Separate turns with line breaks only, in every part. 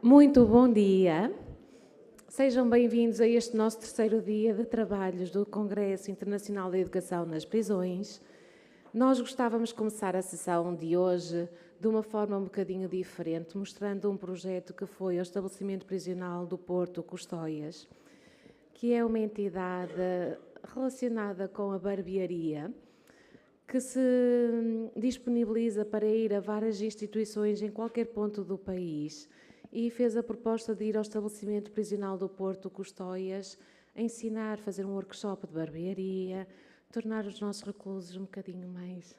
Muito bom dia. Sejam bem-vindos a este nosso terceiro dia de trabalhos do Congresso Internacional da Educação nas Prisões. Nós gostávamos de começar a sessão de hoje de uma forma um bocadinho diferente, mostrando um projeto que foi o Estabelecimento Prisional do Porto Custóias, que é uma entidade relacionada com a barbearia, que se disponibiliza para ir a várias instituições em qualquer ponto do país e fez a proposta de ir ao Estabelecimento Prisional do Porto Custóias, ensinar, fazer um workshop de barbearia, tornar os nossos reclusos um bocadinho mais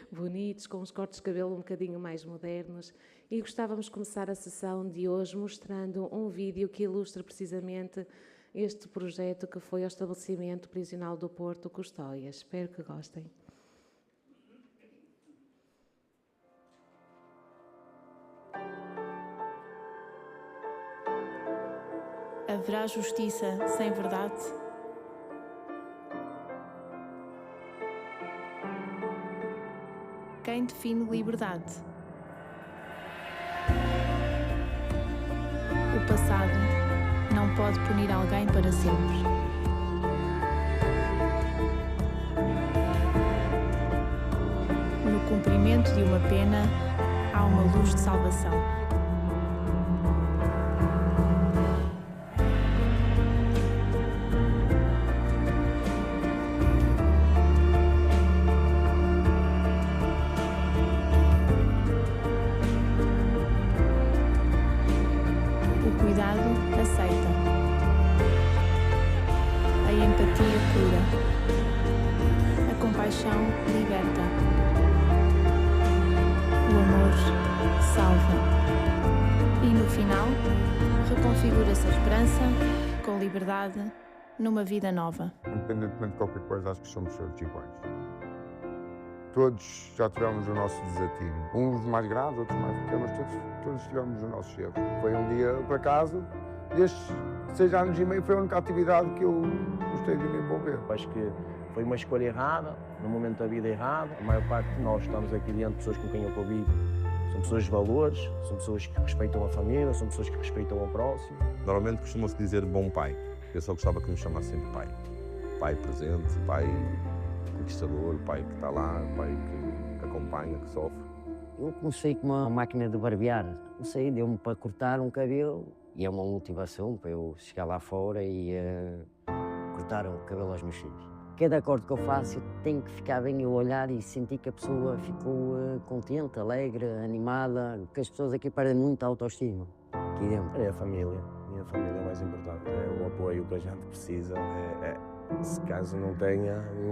bonitos, com os cortes de cabelo um bocadinho mais modernos. E gostávamos de começar a sessão de hoje mostrando um vídeo que ilustra precisamente este projeto que foi ao Estabelecimento Prisional do Porto Custóias. Espero que gostem.
Haverá justiça sem verdade? Quem define liberdade? O passado não pode punir alguém para sempre. No cumprimento de uma pena, há uma luz de salvação. Aceita. A empatia cura. A compaixão liberta. O amor salva. E no final, reconfigura-se a esperança com liberdade numa vida nova.
Independentemente de qualquer coisa, acho que somos todos iguais. Todos já tivemos o nosso desatino. Uns mais graves, outros mais pequenos, mas todos tivemos os nossos erros. Foi um dia, por acaso, destes 6 anos e meio, foi a única atividade que eu gostei de me envolver.
Acho que foi uma escolha errada, no momento da vida errada. A maior parte de nós estamos aqui diante de pessoas com quem eu convivo. São pessoas de valores, são pessoas que respeitam a família, são pessoas que respeitam o próximo.
Normalmente costuma-se dizer bom pai. Eu só gostava que me chamasse sempre pai. Pai presente, pai conquistador, pai que está lá, pai que acompanha, que sofre.
Eu comecei com uma máquina de barbear. Comecei, deu-me para cortar um cabelo e é uma motivação para eu chegar lá fora e cortar o cabelo aos meus filhos. Cada corte que eu faço, eu tenho que ficar bem a olhar e sentir que a pessoa ficou contente, alegre, animada, que as pessoas aqui perdem muita autoestima aqui dentro.
É a família. E a família é mais importante. É o apoio que a gente precisa. Se caso não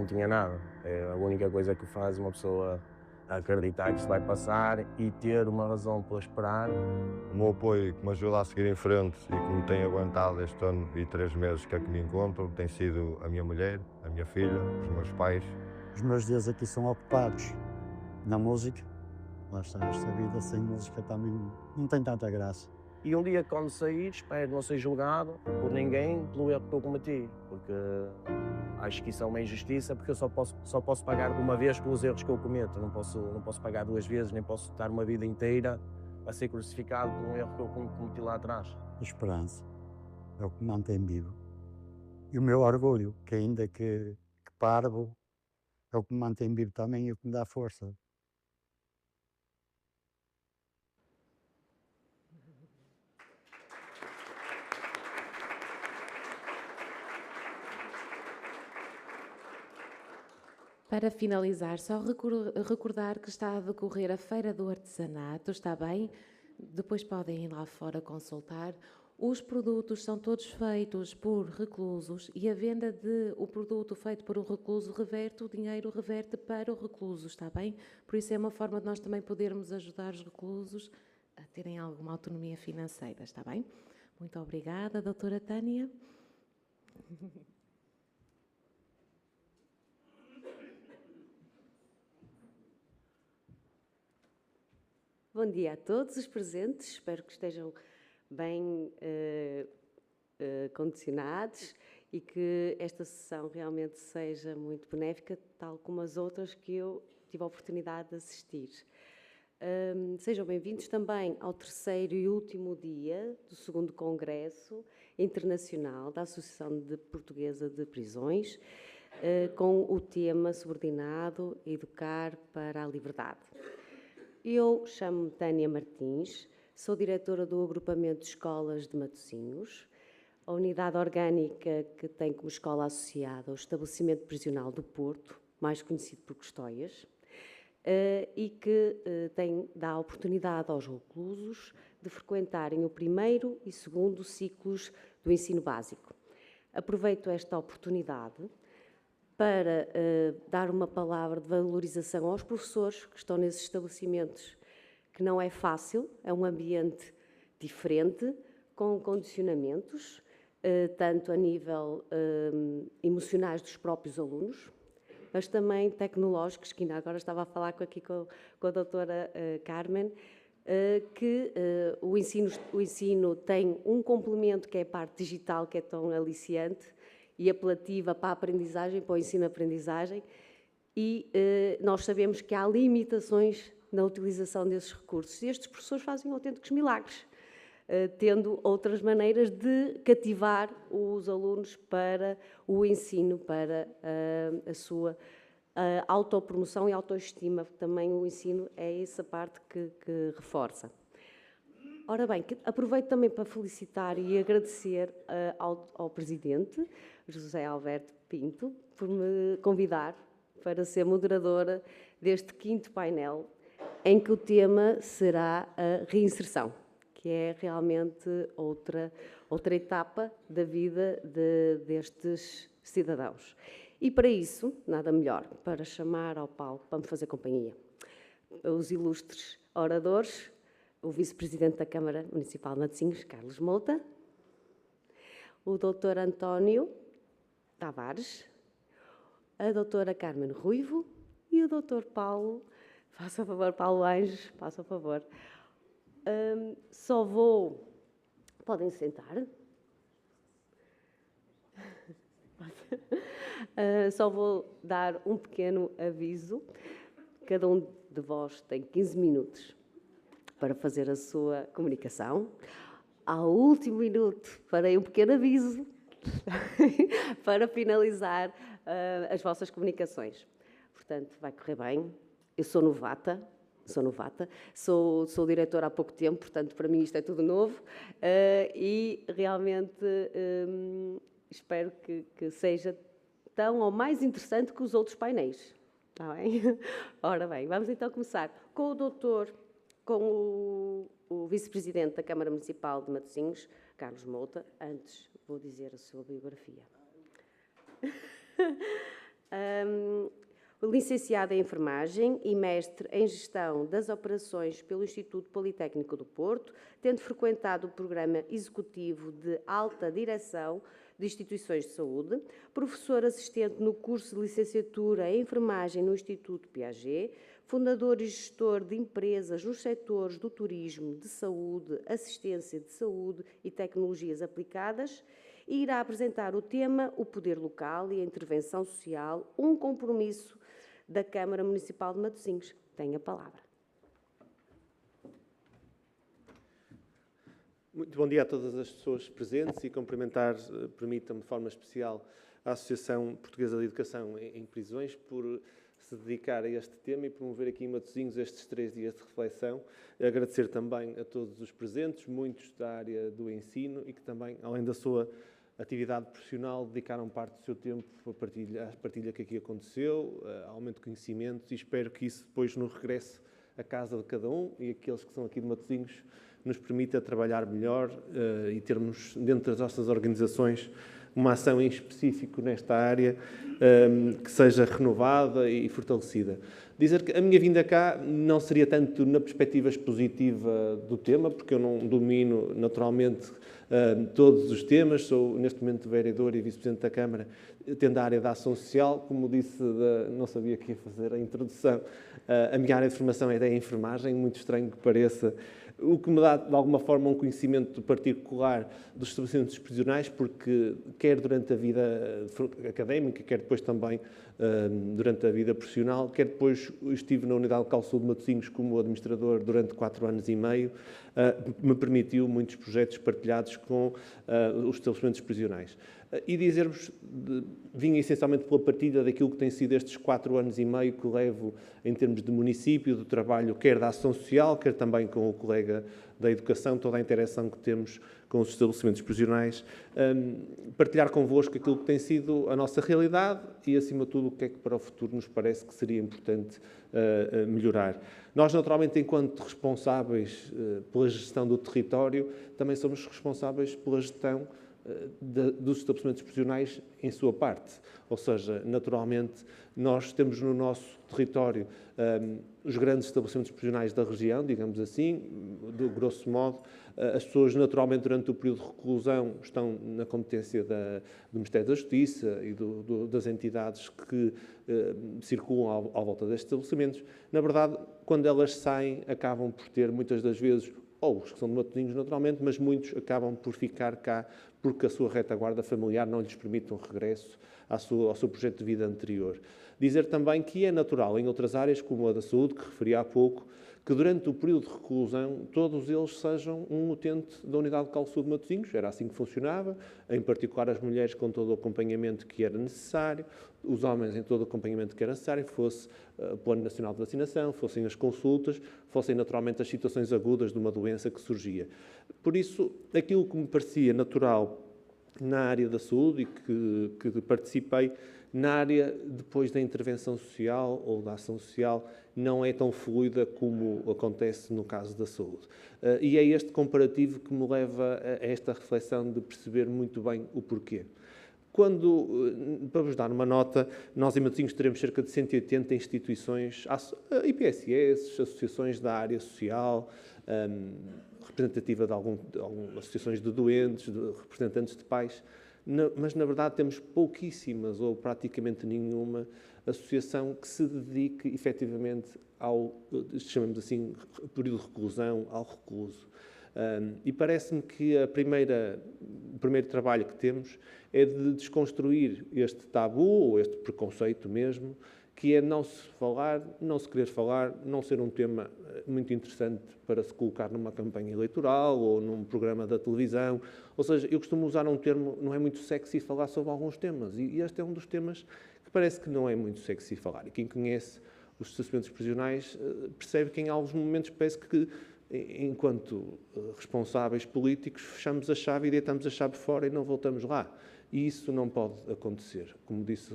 tinha nada. É a única coisa que faz uma pessoa acreditar que se vai passar e ter uma razão para esperar.
O meu apoio que me ajuda a seguir em frente e que me tem aguentado este ano e 3 meses que aqui me encontro tem sido a minha mulher, a minha filha, os meus pais.
Os meus dias aqui são ocupados na música. Lá está, esta vida sem música também não tem tanta graça.
E um dia, quando sair, espero não ser julgado por ninguém pelo erro que eu cometi, porque acho que isso é uma injustiça, porque eu só posso pagar uma vez pelos erros que eu cometo. Não posso pagar 2 vezes, nem posso estar uma vida inteira a ser crucificado por um erro que eu cometi lá atrás.
A esperança é o que me mantém vivo. E o meu orgulho, que ainda que parvo, é o que me mantém vivo também e o que me dá força.
Para finalizar, só recordar que está a decorrer a Feira do Artesanato, está bem? Depois podem ir lá fora consultar. Os produtos são todos feitos por reclusos e a venda de o produto feito por um recluso o dinheiro reverte para o recluso, está bem? Por isso é uma forma de nós também podermos ajudar os reclusos a terem alguma autonomia financeira, está bem? Muito obrigada, doutora Tânia.
Bom dia a todos os presentes, espero que estejam bem condicionados e que esta sessão realmente seja muito benéfica, tal como as outras que eu tive a oportunidade de assistir. Sejam bem-vindos também ao terceiro e último dia do 2º Congresso Internacional da Associação Portuguesa de Prisões, com o tema subordinado Educar para a Liberdade. Eu chamo-me Tânia Martins, sou diretora do Agrupamento de Escolas de Matosinhos, a unidade orgânica que tem como escola associada o Estabelecimento Prisional do Porto, mais conhecido por Custóias, e que dá a oportunidade aos reclusos de frequentarem o 1º e 2º ciclos do ensino básico. Aproveito esta oportunidade para dar uma palavra de valorização aos professores que estão nesses estabelecimentos, que não é fácil, é um ambiente diferente, com condicionamentos, tanto a nível emocionais dos próprios alunos, mas também tecnológicos, que ainda agora estava a falar aqui com a doutora Carmen, que o ensino tem um complemento que é a parte digital, que é tão aliciante e apelativa para a aprendizagem, para o ensino-aprendizagem, e nós sabemos que há limitações na utilização desses recursos. E estes professores fazem autênticos milagres, tendo outras maneiras de cativar os alunos para o ensino, para a sua autopromoção e autoestima, porque também o ensino é essa parte que reforça. Ora bem, aproveito também para felicitar e agradecer ao Presidente, José Alberto Pinto, por me convidar para ser moderadora deste 5º painel, em que o tema será a reinserção, que é realmente outra etapa da vida destes cidadãos. E para isso, nada melhor para chamar ao palco, para me fazer companhia, os ilustres oradores, o Vice-Presidente da Câmara Municipal de Matosinhos, Carlos Mouta, o Dr. António Tavares, a doutora Carmen Ruivo e o Dr. Paulo, faça a favor, Paulo Anjos, faça a favor. Podem sentar. Só vou dar um pequeno aviso. Cada um de vós tem 15 minutos para fazer a sua comunicação. Ao último minuto, farei um pequeno aviso para finalizar as vossas comunicações. Portanto, vai correr bem. Eu sou novata, sou diretora há pouco tempo, portanto, para mim isto é tudo novo e realmente espero que seja tão ou mais interessante que os outros painéis. Está bem? Ora bem, vamos então começar com o Vice-Presidente da Câmara Municipal de Matosinhos, Carlos Mouta. Antes vou dizer a sua biografia. Licenciado em Enfermagem e mestre em Gestão das Operações pelo Instituto Politécnico do Porto, tendo frequentado o Programa Executivo de Alta Direção de Instituições de Saúde, professor assistente no curso de Licenciatura em Enfermagem no Instituto Piaget, fundador e gestor de empresas nos setores do turismo, de saúde, assistência de saúde e tecnologias aplicadas, e irá apresentar o tema O Poder Local e a Intervenção Social, um compromisso da Câmara Municipal de Matosinhos. Tem a palavra.
Muito bom dia a todas as pessoas presentes e cumprimentar, permita-me de forma especial, a Associação Portuguesa de Educação em Prisões por se dedicar a este tema e promover aqui em Matosinhos estes 3 dias de reflexão. Agradecer também a todos os presentes, muitos da área do ensino e que também, além da sua atividade profissional, dedicaram parte do seu tempo à partilha que aqui aconteceu, ao aumento de conhecimentos, e espero que isso depois no regresso à casa de cada um e aqueles que são aqui de Matosinhos nos permita trabalhar melhor e termos dentro das nossas organizações uma ação em específico nesta área que seja renovada e fortalecida. Dizer que a minha vinda cá não seria tanto na perspectiva expositiva do tema, porque eu não domino naturalmente todos os temas, sou neste momento vereador e vice-presidente da Câmara, tendo a área da ação social, como disse, não sabia que ia fazer a introdução, a minha área de formação é da enfermagem, muito estranho que pareça, o que me dá, de alguma forma, um conhecimento particular dos estabelecimentos prisionais, porque quer durante a vida académica, quer depois também durante a vida profissional, quer depois estive na Unidade Local de Saúde de Matosinhos como administrador durante 4 anos e meio, me permitiu muitos projetos partilhados com os estabelecimentos prisionais. E dizer-vos, vim essencialmente pela partilha daquilo que tem sido estes 4 anos e meio que levo em termos de município, do trabalho, quer da ação social, quer também com o colega da educação, toda a interação que temos com os estabelecimentos prisionais, partilhar convosco aquilo que tem sido a nossa realidade e, acima de tudo, o que é que para o futuro nos parece que seria importante melhorar. Nós, naturalmente, enquanto responsáveis pela gestão do território, também somos responsáveis pela gestão dos estabelecimentos prisionais em sua parte. Ou seja, naturalmente, nós temos no nosso território os grandes estabelecimentos prisionais da região, digamos assim, de grosso modo. As pessoas, naturalmente, durante o período de reclusão, estão na competência do Ministério da Justiça e das entidades que circulam à volta destes estabelecimentos. Na verdade, quando elas saem, acabam por ter, muitas das vezes, ou os que são de Matosinhos, naturalmente, mas muitos acabam por ficar cá porque a sua retaguarda familiar não lhes permite um regresso ao seu projeto de vida anterior. Dizer também que é natural em outras áreas, como a da saúde, que referi há pouco, que durante o período de reclusão todos eles sejam um utente da Unidade Local de Saúde de Matosinhos. Era assim que funcionava, em particular as mulheres com todo o acompanhamento que era necessário, os homens em todo o acompanhamento que era necessário, fosse o Plano Nacional de Vacinação, fossem as consultas, fossem naturalmente as situações agudas de uma doença que surgia. Por isso, aquilo que me parecia natural na área da saúde e que participei, na área depois da intervenção social ou da ação social, não é tão fluida como acontece no caso da saúde. E é este comparativo que me leva a esta reflexão de perceber muito bem o porquê. Para vos dar uma nota, nós em Matosinhos teremos cerca de 180 instituições, IPSS, associações da área social, representativa de algumas associações de doentes, de representantes de pais, mas na verdade temos pouquíssimas ou praticamente nenhuma associação que se dedique efetivamente ao, chamamos assim, período de reclusão, ao recluso. E parece-me que o primeiro trabalho que temos é de desconstruir este tabu, ou este preconceito mesmo, que é não se falar, não se querer falar, não ser um tema muito interessante para se colocar numa campanha eleitoral ou num programa da televisão. Ou seja, eu costumo usar um termo, não é muito sexy falar sobre alguns temas, e este é um dos temas que parece que não é muito sexy falar. E quem conhece os estabelecimentos prisionais percebe que em alguns momentos parece que, enquanto responsáveis políticos, fechamos a chave e deitamos a chave fora e não voltamos lá. E isso não pode acontecer. Como disse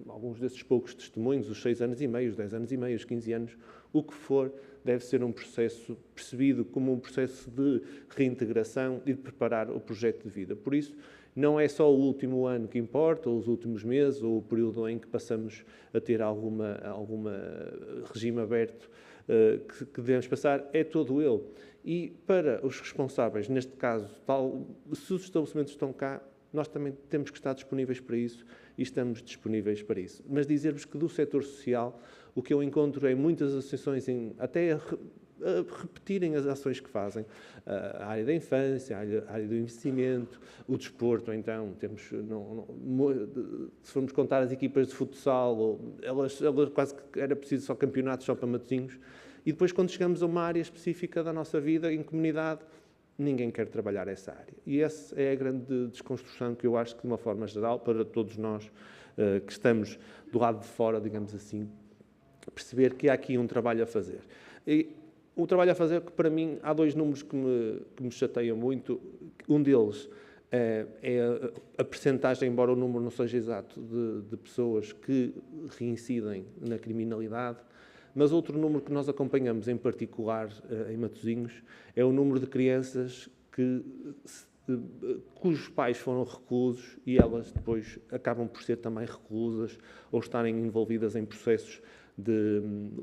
alguns desses poucos testemunhos, os 6 anos e meio, os 10 anos e meio, os 15 anos, o que for, deve ser um processo percebido como um processo de reintegração e de preparar o projeto de vida. Por isso, não é só o último ano que importa, ou os últimos meses, ou o período em que passamos a ter alguma regime aberto que devemos passar, é todo ele. E para os responsáveis, neste caso, se os estabelecimentos estão cá, nós também temos que estar disponíveis para isso e estamos disponíveis para isso. Mas dizer-vos que do setor social, o que eu encontro é muitas associações até a repetirem as ações que fazem. A área da infância, a área do investimento, o desporto, então, temos, se formos contar as equipas de futsal, elas quase que era preciso só campeonatos só para Matosinhos. E depois, quando chegamos a uma área específica da nossa vida, em comunidade, ninguém quer trabalhar essa área. E essa é a grande desconstrução que eu acho que, de uma forma geral, para todos nós que estamos do lado de fora, digamos assim, perceber que há aqui um trabalho a fazer. E o trabalho a fazer que, para mim, há 2 números que me chateiam muito. Um deles é a percentagem, embora o número não seja exato, de pessoas que reincidem na criminalidade. Mas outro número que nós acompanhamos, em particular em Matosinhos, é o número de crianças cujos pais foram reclusos e elas depois acabam por ser também reclusas ou estarem envolvidas em processos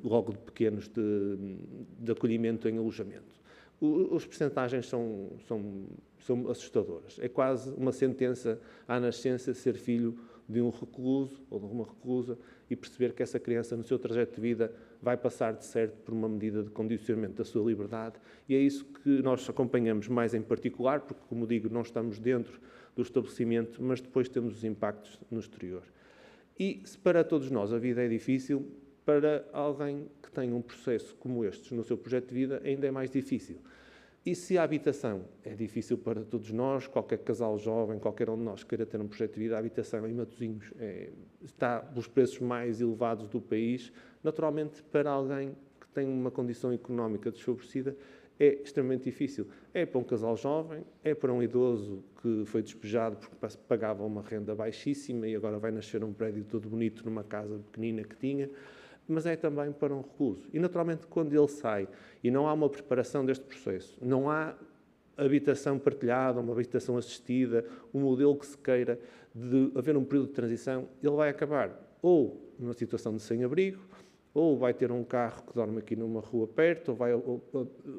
logo de pequenos de acolhimento em alojamento. As percentagens são assustadoras. É quase uma sentença à nascença ser filho de um recluso ou de uma reclusa e perceber que essa criança, no seu trajeto de vida, vai passar de certo por uma medida de condicionamento da sua liberdade, e é isso que nós acompanhamos mais em particular, porque, como digo, não estamos dentro do estabelecimento, mas depois temos os impactos no exterior. E se para todos nós a vida é difícil, para alguém que tem um processo como este no seu projeto de vida ainda é mais difícil. E se a habitação é difícil para todos nós, qualquer casal jovem, qualquer um de nós queira ter um projeto de vida, a habitação em Matosinhos está dos preços mais elevados do país, naturalmente para alguém que tem uma condição económica desfavorecida é extremamente difícil. É para um casal jovem, é para um idoso que foi despejado porque pagava uma renda baixíssima e agora vai nascer um prédio todo bonito numa casa pequenina que tinha, mas é também para um recluso. E, naturalmente, quando ele sai e não há uma preparação deste processo, não há habitação partilhada, uma habitação assistida, um modelo que se queira de haver um período de transição, ele vai acabar ou numa situação de sem-abrigo, ou vai ter um carro que dorme aqui numa rua perto, ou vai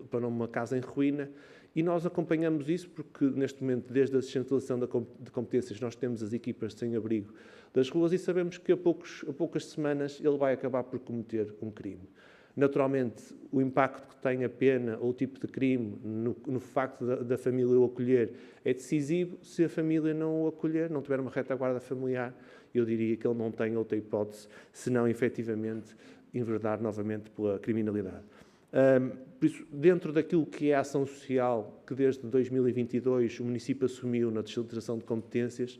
para uma casa em ruína. E nós acompanhamos isso porque, neste momento, desde a descentralização de competências, nós temos as equipas de sem-abrigo das ruas e sabemos que a poucas semanas ele vai acabar por cometer um crime. Naturalmente, o impacto que tem a pena ou o tipo de crime no facto da família o acolher é decisivo. Se a família não o acolher, não tiver uma retaguarda familiar, eu diria que ele não tem outra hipótese senão, efetivamente, enverdar novamente pela criminalidade. Por isso, dentro daquilo que é a ação social que desde 2022 o município assumiu na descentralização de competências,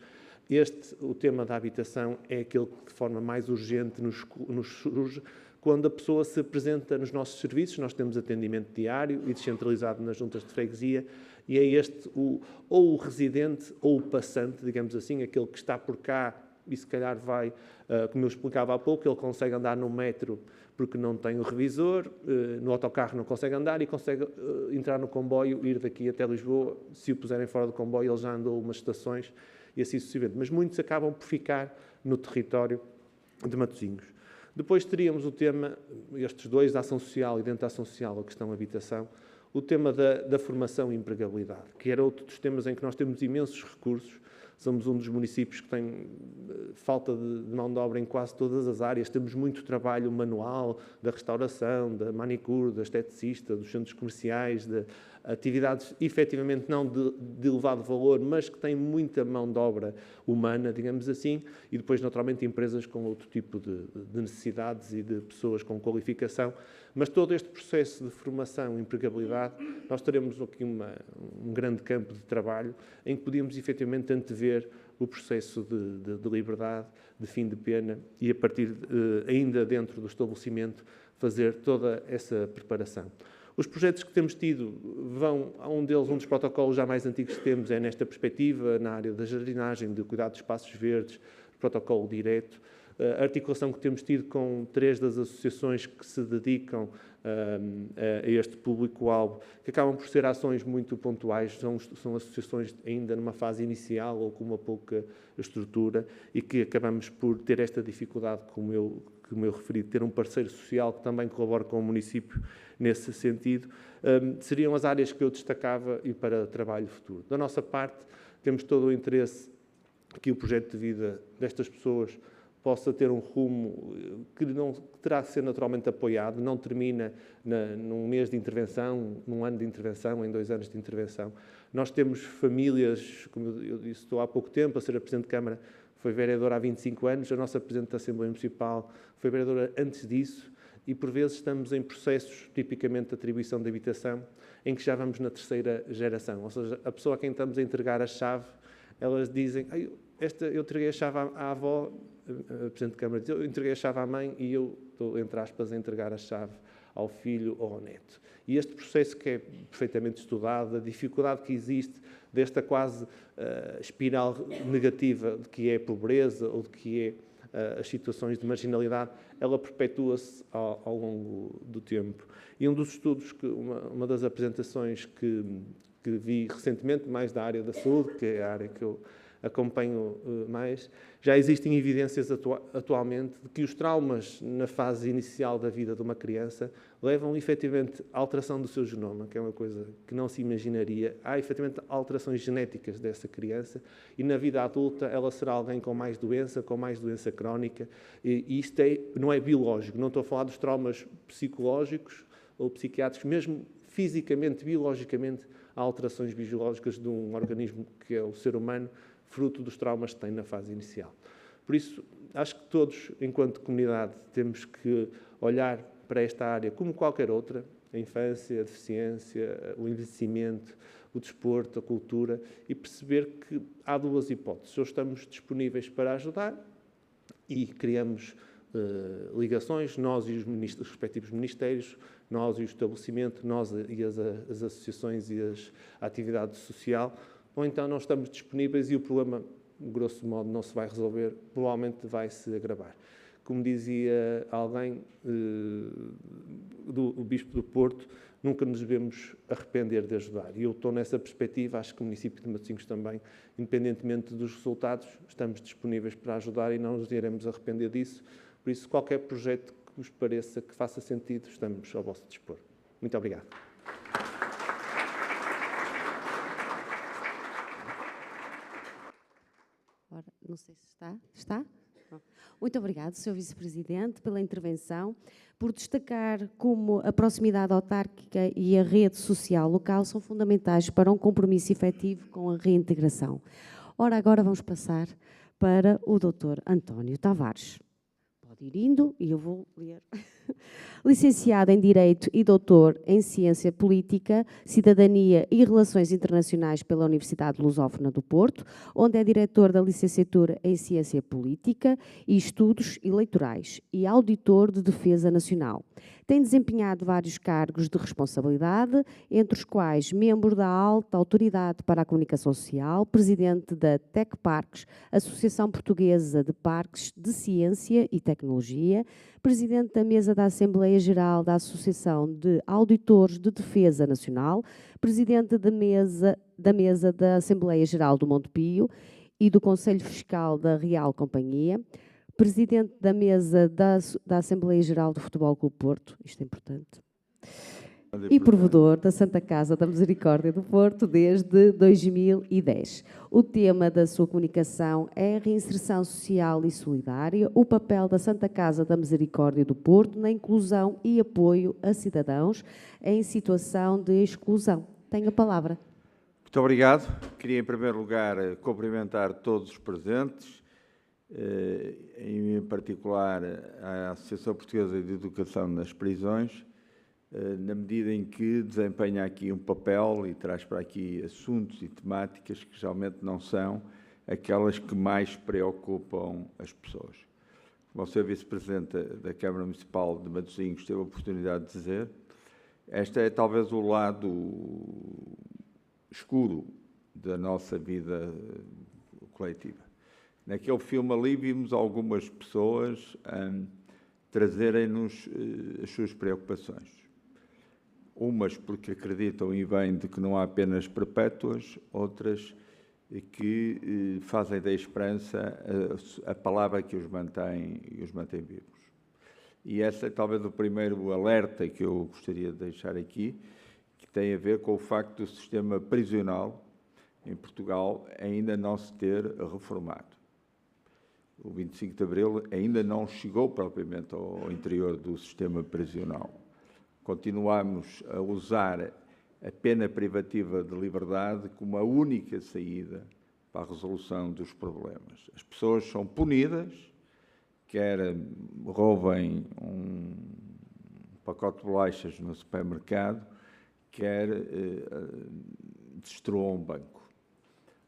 o tema da habitação é aquele que de forma mais urgente nos surge quando a pessoa se apresenta nos nossos serviços. Nós temos atendimento diário e descentralizado nas juntas de freguesia, e é este ou o residente ou o passante, digamos assim, aquele que está por cá e se calhar vai, como eu explicava há pouco, ele consegue andar no metro porque não tem o revisor, no autocarro não consegue andar e consegue entrar no comboio, ir daqui até Lisboa. Se o puserem fora do comboio, ele já andou umas estações e assim sucessivamente. Mas muitos acabam por ficar no território de Matosinhos. Depois teríamos o tema, estes dois, da ação social e dentro da ação social a questão da habitação, o tema da formação e empregabilidade, que era outro dos temas em que nós temos imensos recursos. Somos um dos municípios que tem falta de mão de obra em quase todas as áreas. Temos muito trabalho manual da restauração, da manicure, da esteticista, dos centros comerciais, de atividades efetivamente não de elevado valor, mas que têm muita mão de obra humana, digamos assim, e depois, naturalmente, empresas com outro tipo de necessidades e de pessoas com qualificação. Mas todo este processo de formação e empregabilidade, nós teremos aqui um grande campo de trabalho em que podíamos efetivamente antever o processo de liberdade, de fim de pena e, a partir ainda dentro do estabelecimento, fazer toda essa preparação. Os projetos que temos tido um dos protocolos já mais antigos que temos é nesta perspectiva, na área da jardinagem, de cuidado de espaços verdes, protocolo direto. A articulação que temos tido com 3 das associações que se dedicam a este público-alvo, que acabam por ser ações muito pontuais, são associações ainda numa fase inicial ou com uma pouca estrutura e que acabamos por ter esta dificuldade, como eu referi, de ter um parceiro social que também colabora com o município nesse sentido. Seriam as áreas que eu destacava e para trabalho futuro. Da nossa parte, temos todo o interesse que o projeto de vida destas pessoas possa ter um rumo que terá de ser naturalmente apoiado, não termina num mês de intervenção, num ano de intervenção, em 2 anos de intervenção. Nós temos famílias, como eu disse, estou há pouco tempo a ser a Presidente de Câmara, foi vereadora há 25 anos, a nossa Presidente da Assembleia Municipal foi vereadora antes disso, e por vezes estamos em processos, tipicamente de atribuição de habitação, em que já vamos na 3ª geração, ou seja, a pessoa a quem estamos a entregar a chave, elas dizem, eu entreguei a chave à avó, a Presidente de Câmara diz, eu entreguei a chave à mãe e eu estou, entre aspas, a entregar a chave ao filho ou ao neto. E este processo que é perfeitamente estudado, a dificuldade que existe desta quase espiral negativa de que é a pobreza ou de que é as situações de marginalidade, ela perpetua-se ao longo do tempo. E um dos estudos, uma das apresentações que vi recentemente, mais da área da saúde, que é a área que eu acompanho mais, já existem evidências atualmente de que os traumas na fase inicial da vida de uma criança levam efetivamente à alteração do seu genoma, que é uma coisa que não se imaginaria. Há efetivamente alterações genéticas dessa criança e na vida adulta ela será alguém com mais doença crónica, e isto não é biológico, não estou a falar dos traumas psicológicos ou psiquiátricos, mesmo fisicamente, biologicamente, há alterações biológicas de um organismo que é o ser humano, fruto dos traumas que tem na fase inicial. Por isso, acho que todos, enquanto comunidade, temos que olhar para esta área como qualquer outra, a infância, a deficiência, o envelhecimento, o desporto, a cultura, e perceber que há duas hipóteses. Ou estamos disponíveis para ajudar e criamos ligações, nós e os respectivos ministérios, nós e o estabelecimento, nós e as associações e a atividade social, ou então não estamos disponíveis e o problema, grosso modo, não se vai resolver, provavelmente vai se agravar. Como dizia alguém, o Bispo do Porto, nunca nos devemos arrepender de ajudar. E eu estou nessa perspectiva, acho que o município de Matosinhos também, independentemente dos resultados, estamos disponíveis para ajudar e não nos iremos arrepender disso. Por isso, qualquer projeto que vos pareça que faça sentido, estamos ao vosso dispor. Muito obrigado.
Ora, não sei se está. Está? Muito obrigado, Sr. Vice-Presidente, pela intervenção, por destacar como a proximidade autárquica e a rede social local são fundamentais para um compromisso efetivo com a reintegração. Ora, agora vamos passar para o Dr. António Tavares. Pode ir indo e eu vou ler. Licenciado em Direito e doutor em Ciência Política, Cidadania e Relações Internacionais pela Universidade Lusófona do Porto, onde é diretor da Licenciatura em Ciência Política e Estudos Eleitorais e auditor de Defesa Nacional. Tem desempenhado vários cargos de responsabilidade, entre os quais membro da Alta Autoridade para a Comunicação Social, presidente da Tec Parques, Associação Portuguesa de Parques de Ciência e Tecnologia, presidente da Mesa da Assembleia Geral da Associação de Auditores de Defesa Nacional, presidente da Mesa da Assembleia Geral do Monte Pio e do Conselho Fiscal da Real Companhia, presidente da Mesa da Assembleia Geral do Futebol Clube Porto, isto é importante, e provedor da Santa Casa da Misericórdia do Porto desde 2010. O tema da sua comunicação é a reinserção social e solidária, o papel da Santa Casa da Misericórdia do Porto na inclusão e apoio a cidadãos em situação de exclusão. Tenho a palavra.
Muito obrigado. Queria, em primeiro lugar, cumprimentar todos os presentes, em particular a Associação Portuguesa de Educação nas Prisões, na medida em que desempenha aqui um papel e traz para aqui assuntos e temáticas que geralmente não são aquelas que mais preocupam as pessoas. Como o Sr. Vice-Presidente da Câmara Municipal de Matosinhos teve a oportunidade de dizer, este é talvez o lado escuro da nossa vida coletiva. Naquele filme ali vimos algumas pessoas trazerem-nos as suas preocupações. Umas porque acreditam e vêm de que não há penas perpétuas, outras que fazem da esperança a palavra que os mantém vivos. E esse é talvez o primeiro alerta que eu gostaria de deixar aqui, que tem a ver com o facto do sistema prisional em Portugal ainda não se ter reformado. O 25 de Abril ainda não chegou propriamente ao interior do sistema prisional. Continuamos a usar a pena privativa de liberdade como a única saída para a resolução dos problemas. As pessoas são punidas, quer roubem um pacote de bolachas no supermercado, quer destruam um banco.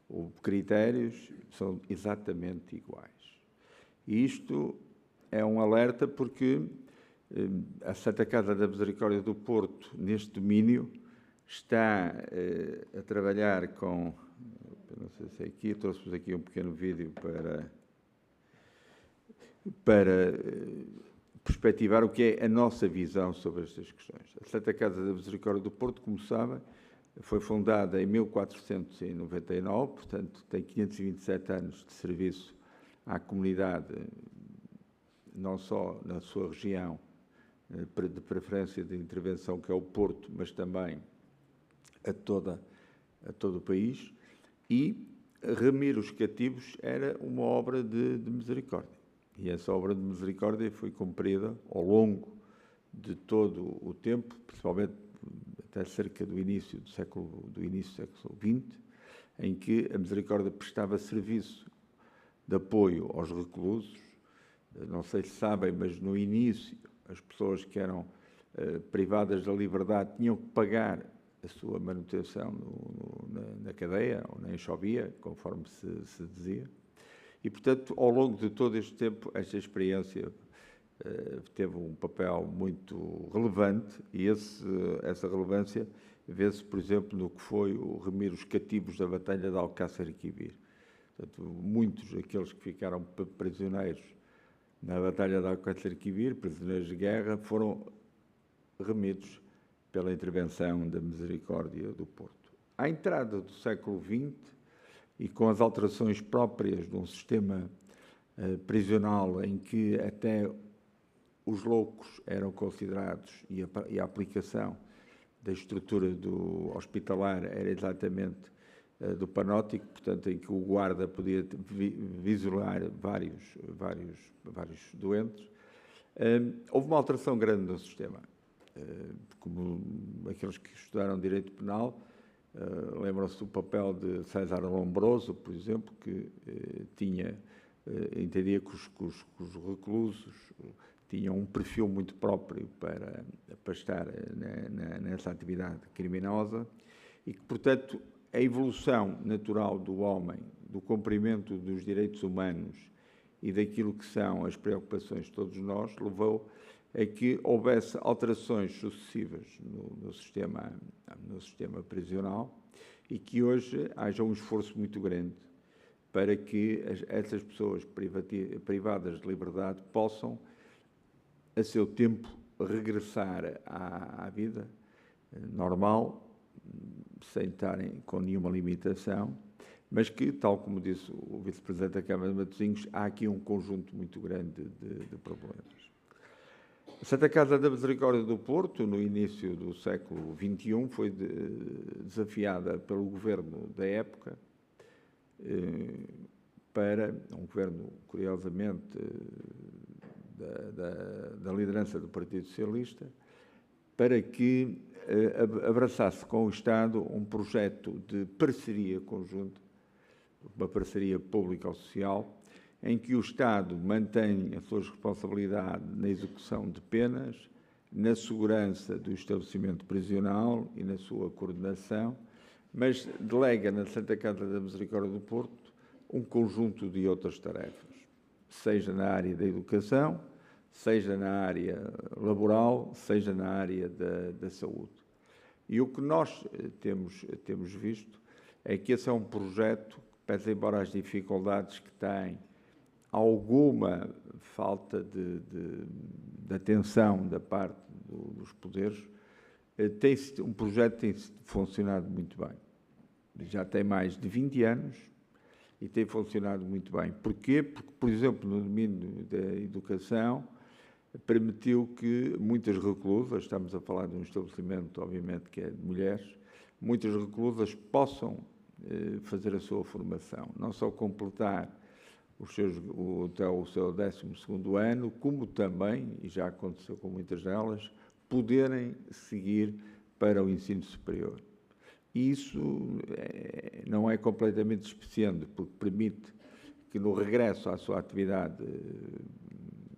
Os critérios são exatamente iguais. E isto é um alerta porque a Santa Casa da Misericórdia do Porto, neste domínio, está a trabalhar com, não sei se é aqui, trouxe-vos aqui um pequeno vídeo para perspectivar o que é a nossa visão sobre estas questões. A Santa Casa da Misericórdia do Porto, como sabem, Foi fundada em 1499, portanto tem 527 anos de serviço à comunidade, não só na sua região de preferência de intervenção, que é o Porto, mas também a todo o país. E remir os cativos era uma obra de misericórdia. E essa obra de misericórdia foi cumprida ao longo de todo o tempo, principalmente até cerca do início do século XX, em que a misericórdia prestava serviço de apoio aos reclusos. Não sei se sabem, mas no início as pessoas que eram privadas da liberdade tinham que pagar a sua manutenção na cadeia ou na enxovia, conforme se dizia. E, portanto, ao longo de todo este tempo, esta experiência teve um papel muito relevante e essa relevância vê-se, por exemplo, no que foi o remir os cativos da Batalha de Alcácer Quibir. Portanto, muitos daqueles que ficaram prisioneiros na Batalha de Alcácer Quibir, prisioneiros de guerra, foram remidos pela intervenção da Misericórdia do Porto. À entrada do século XX, e com as alterações próprias de um sistema prisional em que até os loucos eram considerados e a aplicação da estrutura do hospitalar era exatamente do panótico, portanto, em que o guarda podia visualizar vários doentes, houve uma alteração grande no sistema. Como aqueles que estudaram direito penal lembram-se do papel de César Lombroso, por exemplo, que entendia que os reclusos tinham um perfil muito próprio para estar nessa atividade criminosa e que, portanto, a evolução natural do homem, do cumprimento dos direitos humanos e daquilo que são as preocupações de todos nós, levou a que houvesse alterações sucessivas no sistema prisional e que hoje haja um esforço muito grande para que essas pessoas privadas de liberdade possam, a seu tempo, regressar à vida normal, sem estarem com nenhuma limitação, mas que, tal como disse o Vice-Presidente da Câmara de Matosinhos, há aqui um conjunto muito grande de problemas. A Santa Casa da Misericórdia do Porto, no início do século XXI, foi desafiada pelo governo da época, para um governo, curiosamente, da liderança do Partido Socialista, para que abraçasse com o Estado um projeto de parceria conjunta, uma parceria público-social, em que o Estado mantém a sua responsabilidade na execução de penas, na segurança do estabelecimento prisional e na sua coordenação, mas delega na Santa Casa da Misericórdia do Porto um conjunto de outras tarefas, seja na área da educação, seja na área laboral, seja na área da saúde. E o que nós temos visto é que esse é um projeto, pese embora as dificuldades que tem, alguma falta de atenção da parte dos poderes, um projeto que tem funcionado muito bem. Já tem mais de 20 anos e tem funcionado muito bem. Porquê? Porque, por exemplo, no domínio da educação, permitiu que muitas reclusas, estamos a falar de um estabelecimento, obviamente, que é de mulheres, muitas reclusas possam fazer a sua formação, não só completar até o seu 12º ano, como também, e já aconteceu com muitas delas, poderem seguir para o ensino superior. E isso não é completamente despeciando, porque permite que no regresso à sua atividade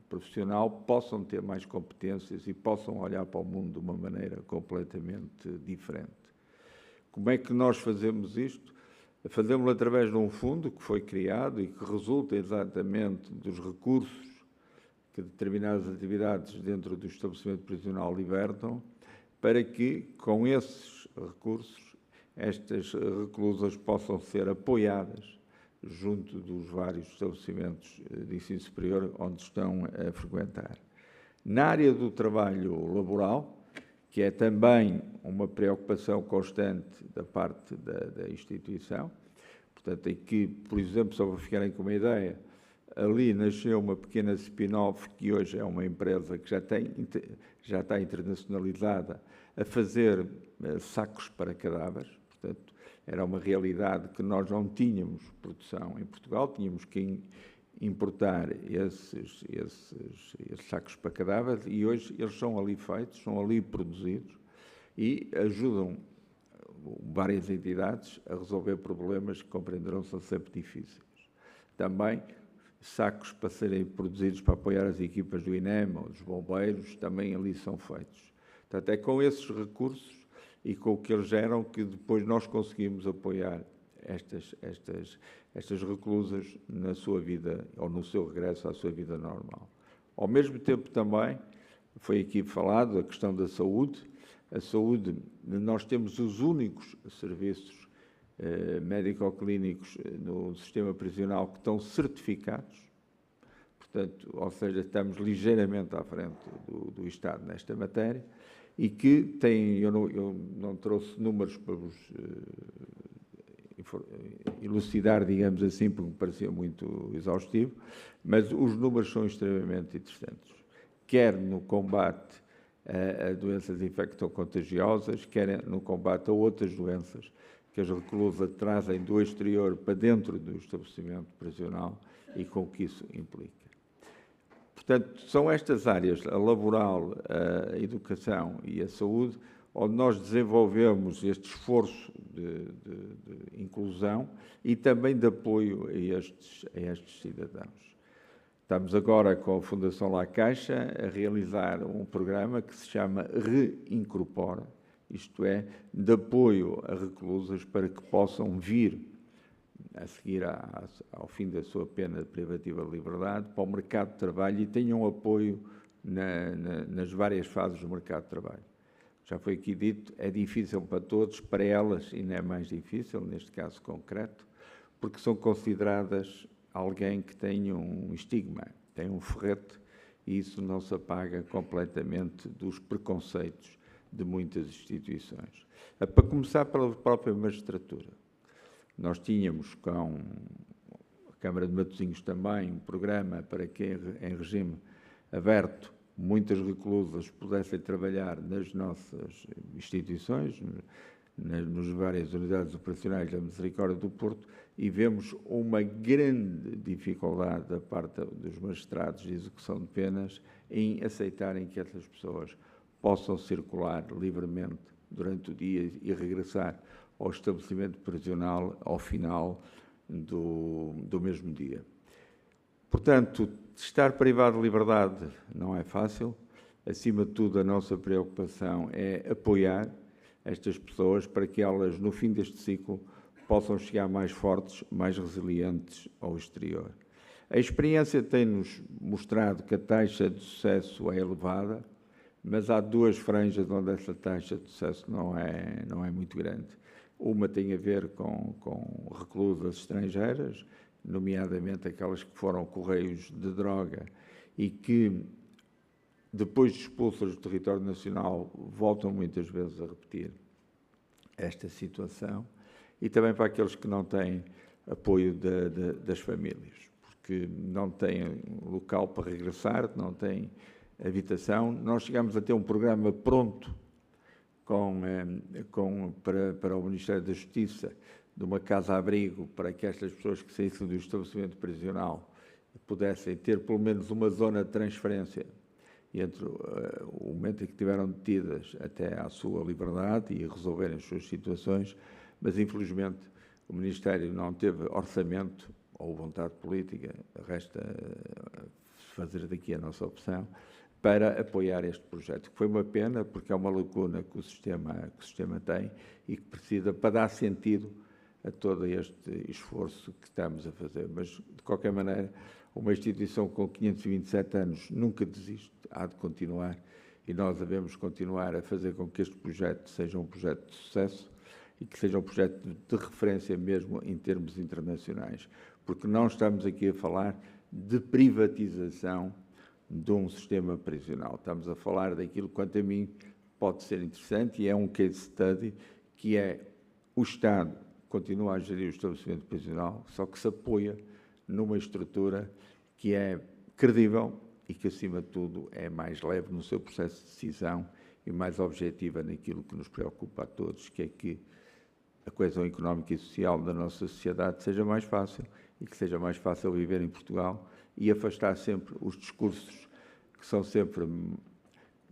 profissional possam ter mais competências e possam olhar para o mundo de uma maneira completamente diferente. Como é que nós fazemos isto? Fazemos-lo através de um fundo que foi criado e que resulta exatamente dos recursos que determinadas atividades dentro do estabelecimento prisional libertam, para que, com esses recursos, estas reclusas possam ser apoiadas junto dos vários estabelecimentos de ensino superior onde estão a frequentar. Na área do trabalho laboral, que é também uma preocupação constante da parte da instituição. Portanto, aqui, por exemplo, só para ficarem com uma ideia, ali nasceu uma pequena spin-off que hoje é uma empresa que já está internacionalizada a fazer sacos para cadáveres. Portanto, era uma realidade que nós não tínhamos produção em Portugal, tínhamos que importar esses sacos para cadáveres e hoje eles são ali feitos, são ali produzidos e ajudam várias entidades a resolver problemas que compreenderão são sempre difíceis. Também sacos para serem produzidos para apoiar as equipas do INEM ou dos bombeiros, também ali são feitos. Portanto, é com esses recursos e com o que eles geram que depois nós conseguimos apoiar estas reclusas na sua vida ou no seu regresso à sua vida normal. Ao mesmo tempo também, foi aqui falado a questão da saúde. A saúde, nós temos os únicos serviços médico-clínicos no sistema prisional que estão certificados, portanto, ou seja, estamos ligeiramente à frente do Estado nesta matéria e que têm, eu não trouxe números para vos elucidar, digamos assim, porque me parecia muito exaustivo, mas os números são extremamente interessantes, quer no combate a doenças infecto-contagiosas, quer no combate a outras doenças que as reclusas trazem do exterior para dentro do estabelecimento prisional e com o que isso implica. Portanto, são estas áreas, a laboral, a educação e a saúde, onde nós desenvolvemos este esforço de inclusão e também de apoio a estes cidadãos. Estamos agora com a Fundação La Caixa a realizar um programa que se chama Reincorpora, isto é, de apoio a reclusas para que possam vir a seguir ao fim da sua pena privativa de liberdade para o mercado de trabalho e tenham apoio nas várias fases do mercado de trabalho. Já foi aqui dito, é difícil para todos, para elas ainda é mais difícil, neste caso concreto, porque são consideradas alguém que tem um estigma, tem um ferrete, e isso não se apaga completamente dos preconceitos de muitas instituições. Para começar pela própria magistratura. Nós tínhamos com a Câmara de Matosinhos também um programa para que em regime aberto muitas reclusas pudessem trabalhar nas nossas instituições, nas várias unidades operacionais da Misericórdia do Porto, e vemos uma grande dificuldade da parte dos magistrados de execução de penas em aceitarem que essas pessoas possam circular livremente durante o dia e regressar ao estabelecimento prisional ao final do mesmo dia. Portanto, estar privado de liberdade não é fácil. Acima de tudo, a nossa preocupação é apoiar estas pessoas para que elas, no fim deste ciclo, possam chegar mais fortes, mais resilientes ao exterior. A experiência tem-nos mostrado que a taxa de sucesso é elevada, mas há duas franjas onde essa taxa de sucesso não é muito grande. Uma tem a ver com reclusas estrangeiras, nomeadamente aquelas que foram correios de droga e que, depois de expulsas do território nacional, voltam muitas vezes a repetir esta situação, e também para aqueles que não têm apoio das famílias, porque não têm local para regressar, não têm habitação. Nós chegamos a ter um programa pronto para o Ministério da Justiça, de uma casa-abrigo, para que estas pessoas que saíssem do estabelecimento prisional pudessem ter pelo menos uma zona de transferência entre o momento em que estiveram detidas até à sua liberdade e resolverem as suas situações, mas infelizmente o Ministério não teve orçamento ou vontade política, resta fazer daqui a nossa opção, para apoiar este projeto, que foi uma pena, porque é uma lacuna que o sistema tem e que precisa para dar sentido a todo este esforço que estamos a fazer. Mas, de qualquer maneira, uma instituição com 527 anos nunca desiste, há de continuar, e nós devemos continuar a fazer com que este projeto seja um projeto de sucesso e que seja um projeto de referência mesmo em termos internacionais, porque não estamos aqui a falar de privatização de um sistema prisional. Estamos a falar daquilo, quanto a mim, pode ser interessante e é um case study, que é o Estado continua a gerir o estabelecimento prisional, só que se apoia numa estrutura que é credível e que, acima de tudo, é mais leve no seu processo de decisão e mais objetiva naquilo que nos preocupa a todos, que é que a coesão económica e social da nossa sociedade seja mais fácil e que seja mais fácil viver em Portugal e afastar sempre os discursos que são sempre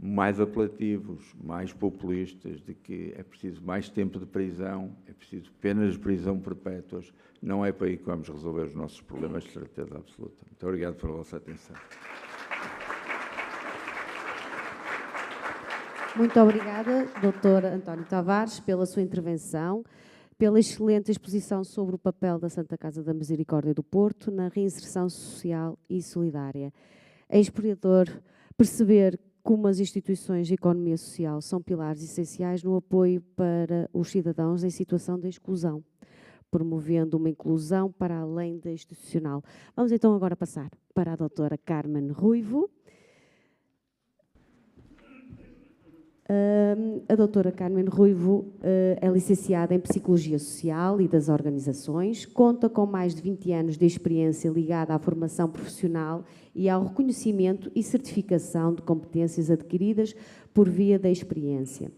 mais apelativos, mais populistas, de que é preciso mais tempo de prisão, é preciso penas de prisão perpétuas. Não é para aí que vamos resolver os nossos problemas, de certeza absoluta. Muito obrigado pela vossa atenção.
Muito obrigada, Dr. António Tavares, pela sua intervenção, pela excelente exposição sobre o papel da Santa Casa da Misericórdia do Porto na reinserção social e solidária. É inspirador perceber como as instituições de economia social são pilares essenciais no apoio para os cidadãos em situação de exclusão, promovendo uma inclusão para além da institucional. Vamos então agora passar para a doutora Carmen Ruivo. A doutora Carmen Ruivo é licenciada em Psicologia Social e das Organizações, conta com mais de 20 anos de experiência ligada à formação profissional e ao reconhecimento e certificação de competências adquiridas por via da experiência.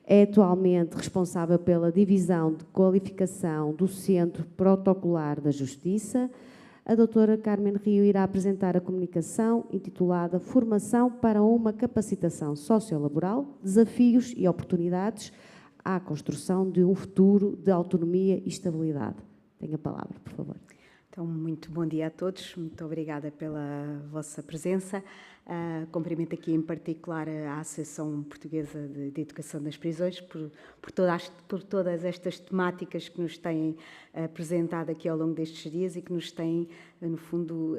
É atualmente responsável pela Divisão de Qualificação do Centro Protocolar da Justiça. A doutora Carmen Rio irá apresentar a comunicação intitulada Formação para uma Capacitação Sociolaboral, Desafios e Oportunidades à Construção de um Futuro de Autonomia e Estabilidade. Tenha a palavra, por favor.
Então, muito bom dia a todos, muito obrigada pela vossa presença. Cumprimento aqui em particular a Associação Portuguesa de Educação nas Prisões por todas estas temáticas que nos têm apresentado aqui ao longo destes dias e que nos têm, no fundo,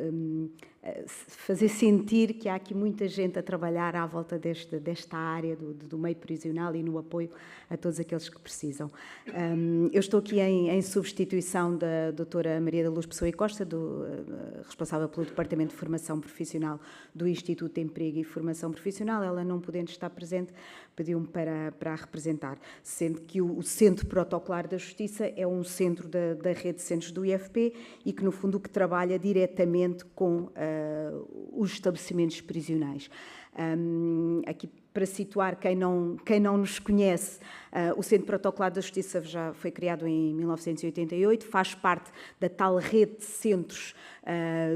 fazer sentir que há aqui muita gente a trabalhar à volta desta área do meio prisional e no apoio a todos aqueles que precisam. Eu estou aqui em substituição da doutora Maria da Luz Pessoa e Costa, responsável pelo Departamento de Formação Profissional do Instituto de Emprego e Formação Profissional. Ela, não podendo estar presente, pediu-me para a representar, sendo que o Centro Protocolar da Justiça é um centro da rede de centros do IFP e que, no fundo, o que trabalha diretamente com os estabelecimentos prisionais. Aqui, para situar quem não nos conhece, o Centro Protocolar da Justiça já foi criado em 1988, faz parte da tal rede de centros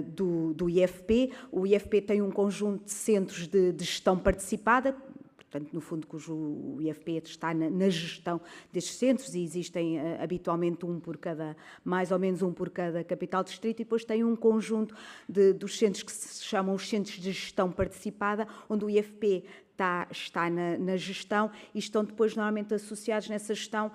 do IFP. O IFP tem um conjunto de centros de gestão participada, portanto, no fundo, cujo IFP está na gestão destes centros e existem habitualmente mais ou menos um por cada capital distrito, e depois tem um conjunto dos centros que se chamam os centros de gestão participada, onde o IFP está na gestão e estão depois normalmente associados nessa gestão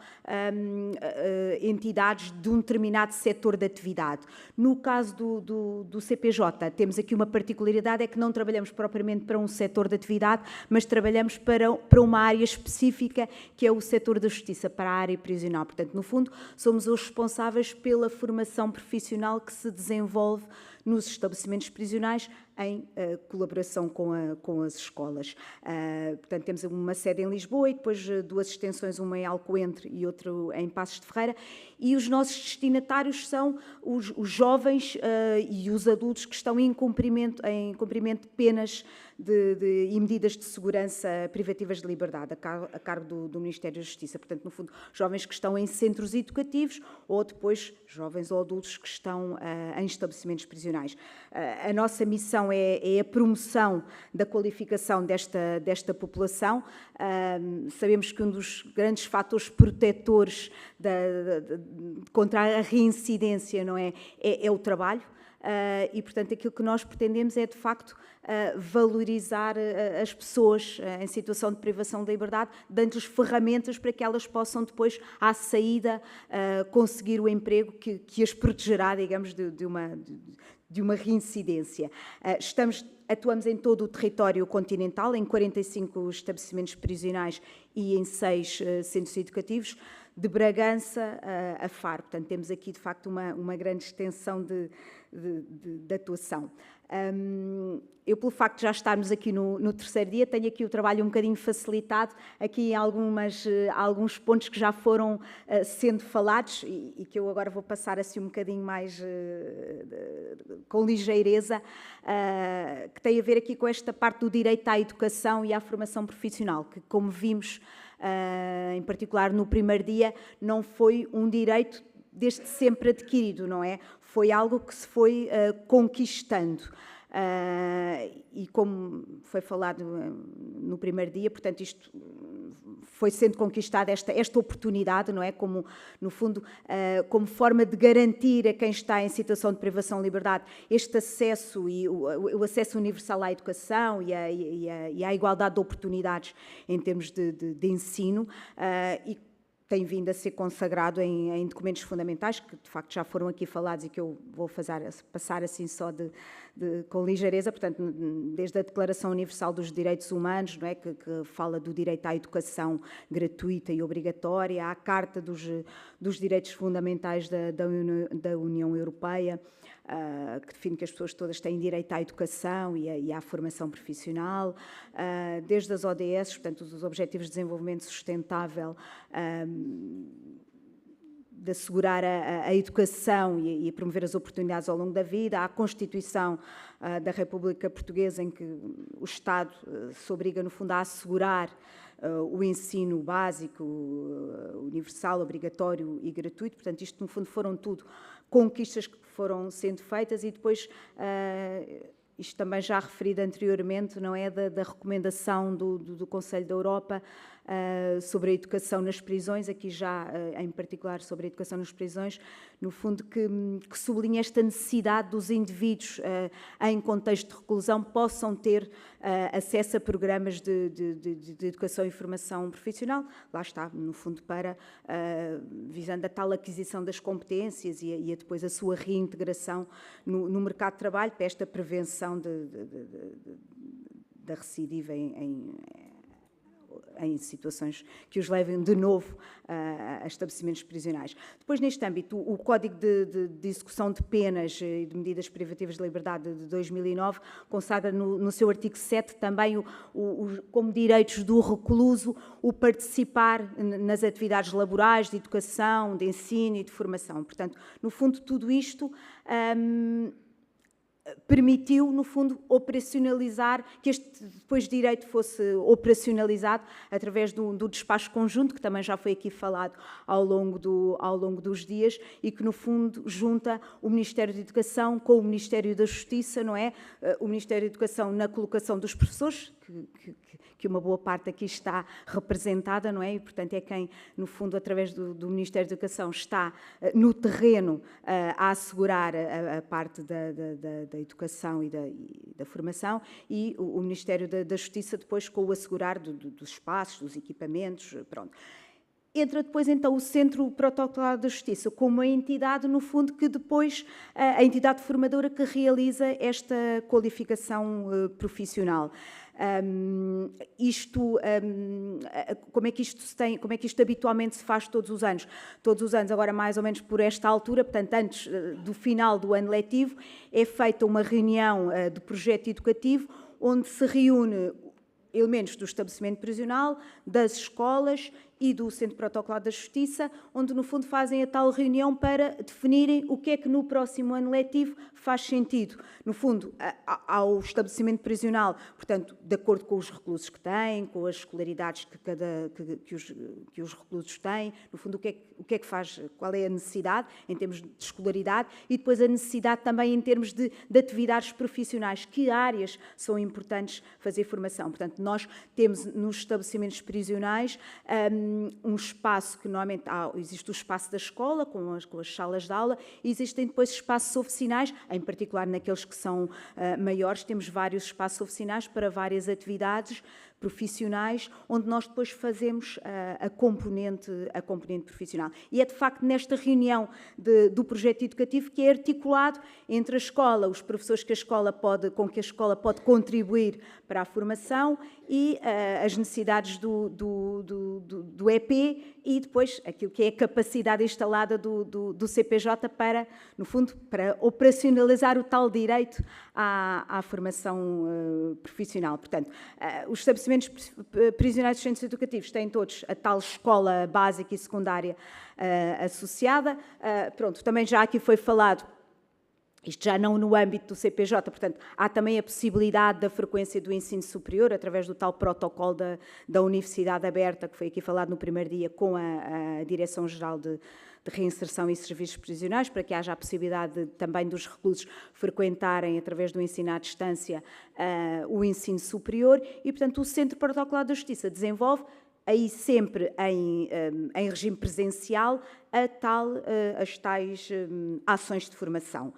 entidades de um determinado setor de atividade. No caso do CPJ, temos aqui uma particularidade, é que não trabalhamos propriamente para um setor de atividade, mas trabalhamos para uma área específica, que é o setor da justiça, para a área prisional. Portanto, no fundo, somos os responsáveis pela formação profissional que se desenvolve nos estabelecimentos prisionais em colaboração com as escolas. Portanto, temos uma sede em Lisboa e depois duas extensões, uma em Alcoentre e outra em Passos de Ferreira, e os nossos destinatários são os jovens e os adultos que estão em cumprimento de penas e medidas de segurança privativas de liberdade a cargo do Ministério da Justiça. Portanto, no fundo, jovens que estão em centros educativos ou depois jovens ou adultos que estão em estabelecimentos prisionais. A nossa missão é a promoção da qualificação desta população. Sabemos que um dos grandes fatores protetores contra a reincidência, não é o trabalho. E, portanto, aquilo que nós pretendemos é, de facto, valorizar as pessoas em situação de privação de liberdade, dando-lhes ferramentas para que elas possam depois, à saída, conseguir o emprego que as protegerá, digamos, de uma reincidência. Atuamos em todo o território continental, em 45 estabelecimentos prisionais e em 6 centros educativos, de Bragança a Faro. Portanto, temos aqui, de facto, uma grande extensão de atuação. Eu, pelo facto de já estarmos aqui no terceiro dia, tenho aqui o trabalho um bocadinho facilitado, aqui alguns pontos que já foram sendo falados e que eu agora vou passar assim um bocadinho mais com ligeireza, que tem a ver aqui com esta parte do direito à educação e à formação profissional, que, como vimos, em particular no primeiro dia, não foi um direito desde sempre adquirido, não é? Foi algo que se foi conquistando. E como foi falado no primeiro dia, portanto, isto foi sendo conquistada esta oportunidade, não é? Como, no fundo, como forma de garantir a quem está em situação de privação de liberdade este acesso e o acesso universal à educação e à igualdade de oportunidades em termos de ensino, e tem vindo a ser consagrado em documentos fundamentais, que de facto já foram aqui falados e que eu vou passar assim só com ligeireza, portanto, desde a Declaração Universal dos Direitos Humanos, não é, que fala do direito à educação gratuita e obrigatória, à Carta dos Direitos Fundamentais da União Europeia, que define que as pessoas todas têm direito à educação e à formação profissional, desde as ODS, portanto, os Objetivos de Desenvolvimento Sustentável, de assegurar a educação e promover as oportunidades ao longo da vida, à Constituição da República Portuguesa, em que o Estado se obriga, no fundo, a assegurar o ensino básico, universal, obrigatório e gratuito. Portanto, isto, no fundo, foram tudo conquistas que foram sendo feitas e depois, isto também já referido anteriormente, não é, da recomendação do Conselho da Europa sobre a educação nas prisões, aqui já em particular sobre a educação nas prisões, no fundo que sublinha esta necessidade dos indivíduos em contexto de reclusão possam ter acesso a programas de educação e formação profissional, lá está, no fundo visando a tal aquisição das competências e depois a sua reintegração no mercado de trabalho, para esta prevenção da recidiva em situações que os levem de novo a estabelecimentos prisionais. Depois, neste âmbito, o Código de Execução de Penas e de Medidas Privativas de Liberdade de 2009 consagra no seu artigo 7 também como direitos do recluso o participar nas atividades laborais, de educação, de ensino e de formação. Portanto, no fundo, tudo isto permitiu, no fundo, operacionalizar, que este depois direito fosse operacionalizado através do despacho conjunto, que também já foi aqui falado ao longo dos dias, e que, no fundo, junta o Ministério da Educação com o Ministério da Justiça, não é? O Ministério da Educação na colocação dos professores, que uma boa parte aqui está representada, não é? E, portanto, é quem, no fundo, através do Ministério da Educação, está no terreno a assegurar a parte da educação e da formação, e o Ministério da Justiça depois com o assegurar dos espaços, dos equipamentos, pronto. Entra depois, então, o Centro Protocolar da Justiça como a entidade, no fundo, que depois, a entidade formadora que realiza esta qualificação profissional. Como é que isto habitualmente se faz todos os anos? Todos os anos, agora mais ou menos por esta altura, portanto, antes do final do ano letivo, é feita uma reunião de projeto educativo, onde se reúne elementos do estabelecimento prisional, das escolas e do Centro Protocolar da Justiça, onde, no fundo, fazem a tal reunião para definirem o que é que no próximo ano letivo faz sentido. No fundo, ao estabelecimento prisional, portanto, de acordo com os reclusos que têm, com as escolaridades que os reclusos têm, no fundo, o que é que faz, qual é a necessidade em termos de escolaridade e depois a necessidade também em termos de atividades profissionais, que áreas são importantes fazer formação. Portanto, nós temos nos estabelecimentos prisionais um espaço que normalmente existe o espaço da escola, com as salas de aula, e existem depois espaços oficinais, em particular naqueles que são maiores, temos vários espaços oficinais para várias atividades profissionais, onde nós depois fazemos a componente profissional. E é, de facto, nesta reunião do projeto educativo que é articulado entre a escola, os professores com que a escola pode contribuir para a formação e as necessidades do EP e depois aquilo que é a capacidade instalada do CPJ para, no fundo, para operacionalizar o tal direito à formação profissional. Portanto, os estabelecimentos prisionais dos centros educativos têm todos a tal escola básica e secundária associada. Pronto, também já aqui foi falado, isto já não no âmbito do CPJ, portanto, há também a possibilidade da frequência do ensino superior, através do tal protocolo da Universidade Aberta, que foi aqui falado no primeiro dia, com a Direção-Geral de Reinserção e Serviços Prisionais, para que haja a possibilidade também dos reclusos frequentarem, através do ensino à distância, o ensino superior. E, portanto, o Centro Protocolar da Justiça desenvolve, aí sempre em regime presencial, as tais ações de formação.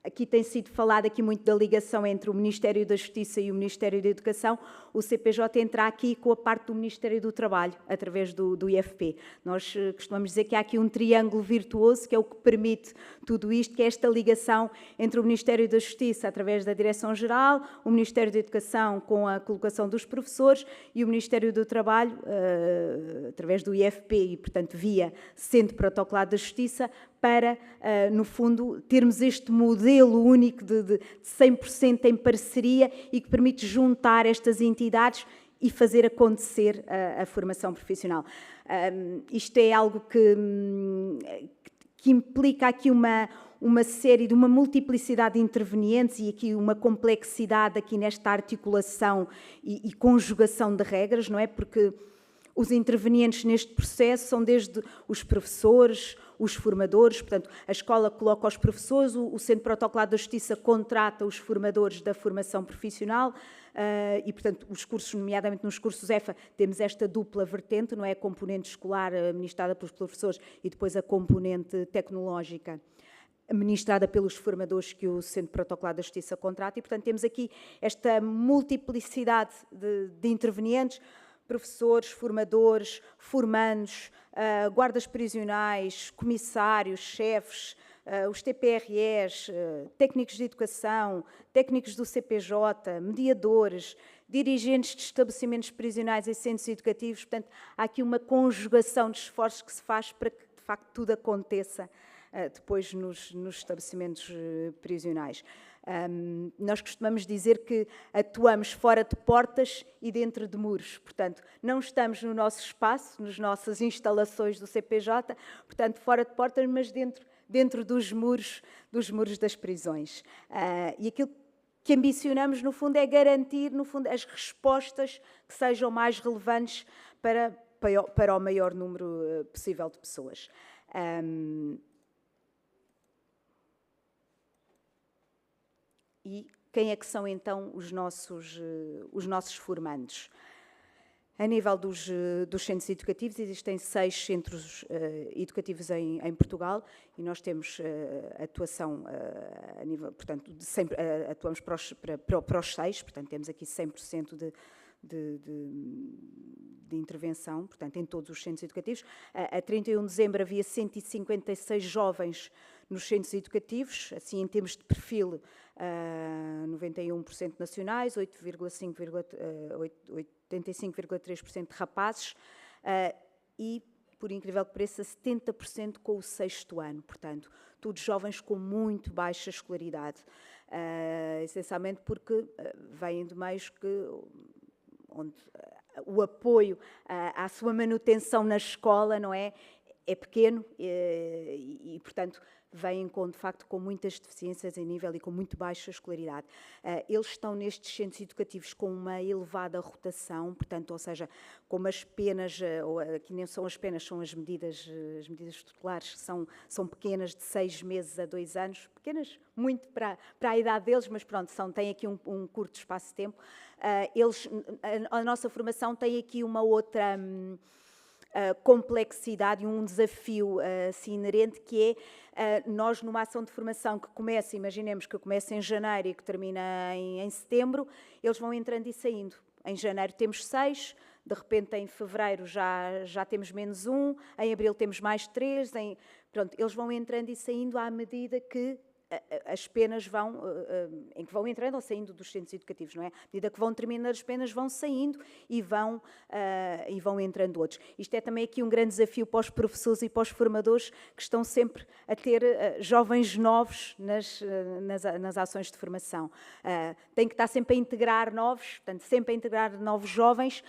Aqui tem sido falado aqui muito da ligação entre o Ministério da Justiça e o Ministério da Educação. O CPJ entra aqui com a parte do Ministério do Trabalho, através do IFP. Nós costumamos dizer que há aqui um triângulo virtuoso, que é o que permite tudo isto, que é esta ligação entre o Ministério da Justiça, através da Direção-Geral, o Ministério da Educação, com a colocação dos professores, e o Ministério do Trabalho, através do IFP, e, portanto, via Centro Protocolar da Justiça, para, no fundo, termos este modelo único de 100% em parceria e que permite juntar estas entidades e fazer acontecer a formação profissional. Isto é algo que implica aqui uma série de uma multiplicidade de intervenientes e aqui uma complexidade aqui nesta articulação e conjugação de regras, não é? Porque os intervenientes neste processo são desde os professores, os formadores, portanto, a escola coloca os professores, o Centro Protocolar da Justiça contrata os formadores da formação profissional e, portanto, os cursos, nomeadamente nos cursos EFA, temos esta dupla vertente, não é? A componente escolar administrada pelos professores e depois a componente tecnológica administrada pelos formadores que o Centro Protocolar da Justiça contrata e, portanto, temos aqui esta multiplicidade de intervenientes, professores, formadores, formandos, guardas prisionais, comissários, chefes, os TPREs, técnicos de educação, técnicos do CPJ, mediadores, dirigentes de estabelecimentos prisionais e centros educativos. Portanto, há aqui uma conjugação de esforços que se faz para que, de facto, tudo aconteça depois nos estabelecimentos prisionais. Nós costumamos dizer que atuamos fora de portas e dentro de muros, portanto, não estamos no nosso espaço, nas nossas instalações do CPJ, portanto, fora de portas, mas dentro dos muros das prisões. E aquilo que ambicionamos, no fundo, é garantir, no fundo, as respostas que sejam mais relevantes para o maior número possível de pessoas. E quem é que são, então, os nossos formandos? A nível dos centros educativos, existem 6 centros educativos em Portugal e nós temos atuação a nível, portanto, sempre atuamos para os 6, portanto, temos aqui 100% de intervenção, portanto, em todos os centros educativos. A 31 de dezembro havia 156 jovens nos centros educativos, assim, em termos de perfil, 91% nacionais, 85,3% de rapazes e, por incrível que pareça, 70% com o 6º ano, portanto, todos jovens com muito baixa escolaridade, essencialmente porque vêm de meios onde o apoio à sua manutenção na escola, não é pequeno e, portanto, vêm, de facto, com muitas deficiências em nível e com muito baixa escolaridade. Eles estão nestes centros educativos com uma elevada rotação, portanto, ou seja, como as penas, ou aqui nem são as penas, são as medidas tutelares, são pequenas, de 6 meses a 2 anos, pequenas muito para a idade deles, mas pronto, têm aqui um curto espaço de tempo. A nossa formação tem aqui uma outra complexidade e um desafio assim, inerente, que é nós, numa ação de formação que começa, imaginemos que começa em janeiro e que termina em setembro, eles vão entrando e saindo. Em janeiro temos 6, de repente em fevereiro já temos menos 1, em abril temos mais 3, pronto, eles vão entrando e saindo à medida que as penas em que vão entrando ou saindo dos centros educativos, não é? À medida que vão terminando as penas, vão saindo e vão entrando outros. Isto é também aqui um grande desafio para os professores e para os formadores que estão sempre a ter jovens novos nas ações de formação. Tem que estar sempre a integrar novos, portanto, sempre a integrar novos jovens,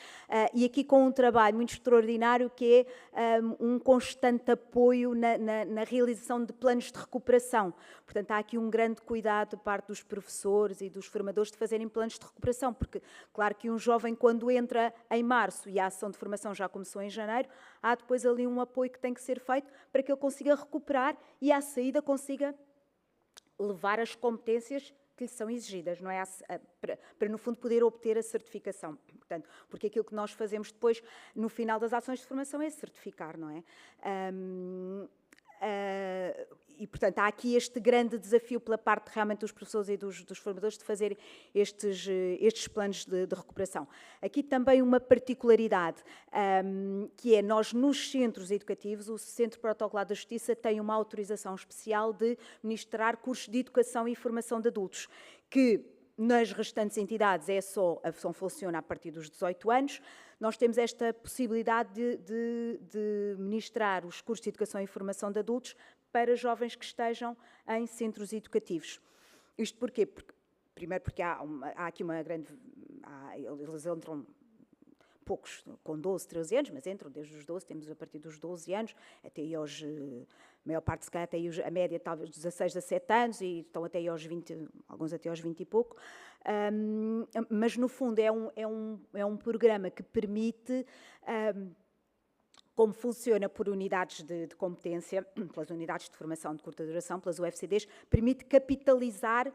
e aqui com um trabalho muito extraordinário que é um constante apoio na realização de planos de recuperação. Portanto, há aqui um grande cuidado de parte dos professores e dos formadores de fazerem planos de recuperação, porque, claro que um jovem, quando entra em março e a ação de formação já começou em janeiro, há depois ali um apoio que tem que ser feito para que ele consiga recuperar e, à saída, consiga levar as competências que lhe são exigidas, não é? Para, no fundo, poder obter a certificação. Portanto, porque aquilo que nós fazemos depois, no final das ações de formação, é certificar, não é? E, portanto, há aqui este grande desafio pela parte realmente dos professores e dos formadores de fazer estes planos de recuperação. Aqui também uma particularidade, que é nós nos centros educativos, o Centro Protocolar da Justiça tem uma autorização especial de ministrar cursos de educação e formação de adultos, que nas restantes entidades a função funciona a partir dos 18 anos. Nós temos esta possibilidade de ministrar os cursos de educação e formação de adultos para jovens que estejam em centros educativos. Isto porquê? Primeiro porque há aqui uma grande... eles entram poucos, com 12, 13 anos, mas entram desde os 12, temos a partir dos 12 anos, até aí aos... A maior parte, se calhar, até aí, a média talvez 16, 17 anos, e estão até aí aos 20, alguns até aos 20 e pouco. Mas, no fundo, é um programa que permite... como funciona por unidades de competência, pelas unidades de formação de curta duração, pelas UFCDs, permite capitalizar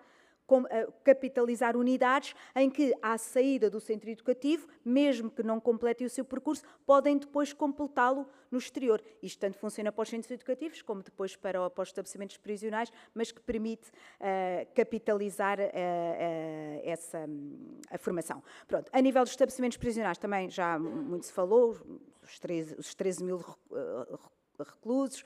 unidades em que, à saída do centro educativo, mesmo que não completem o seu percurso, podem depois completá-lo no exterior. Isto tanto funciona para os centros educativos, como depois para os estabelecimentos prisionais, mas que permite capitalizar a formação. Pronto, a nível dos estabelecimentos prisionais também já muito se falou, os 13 mil reclusos,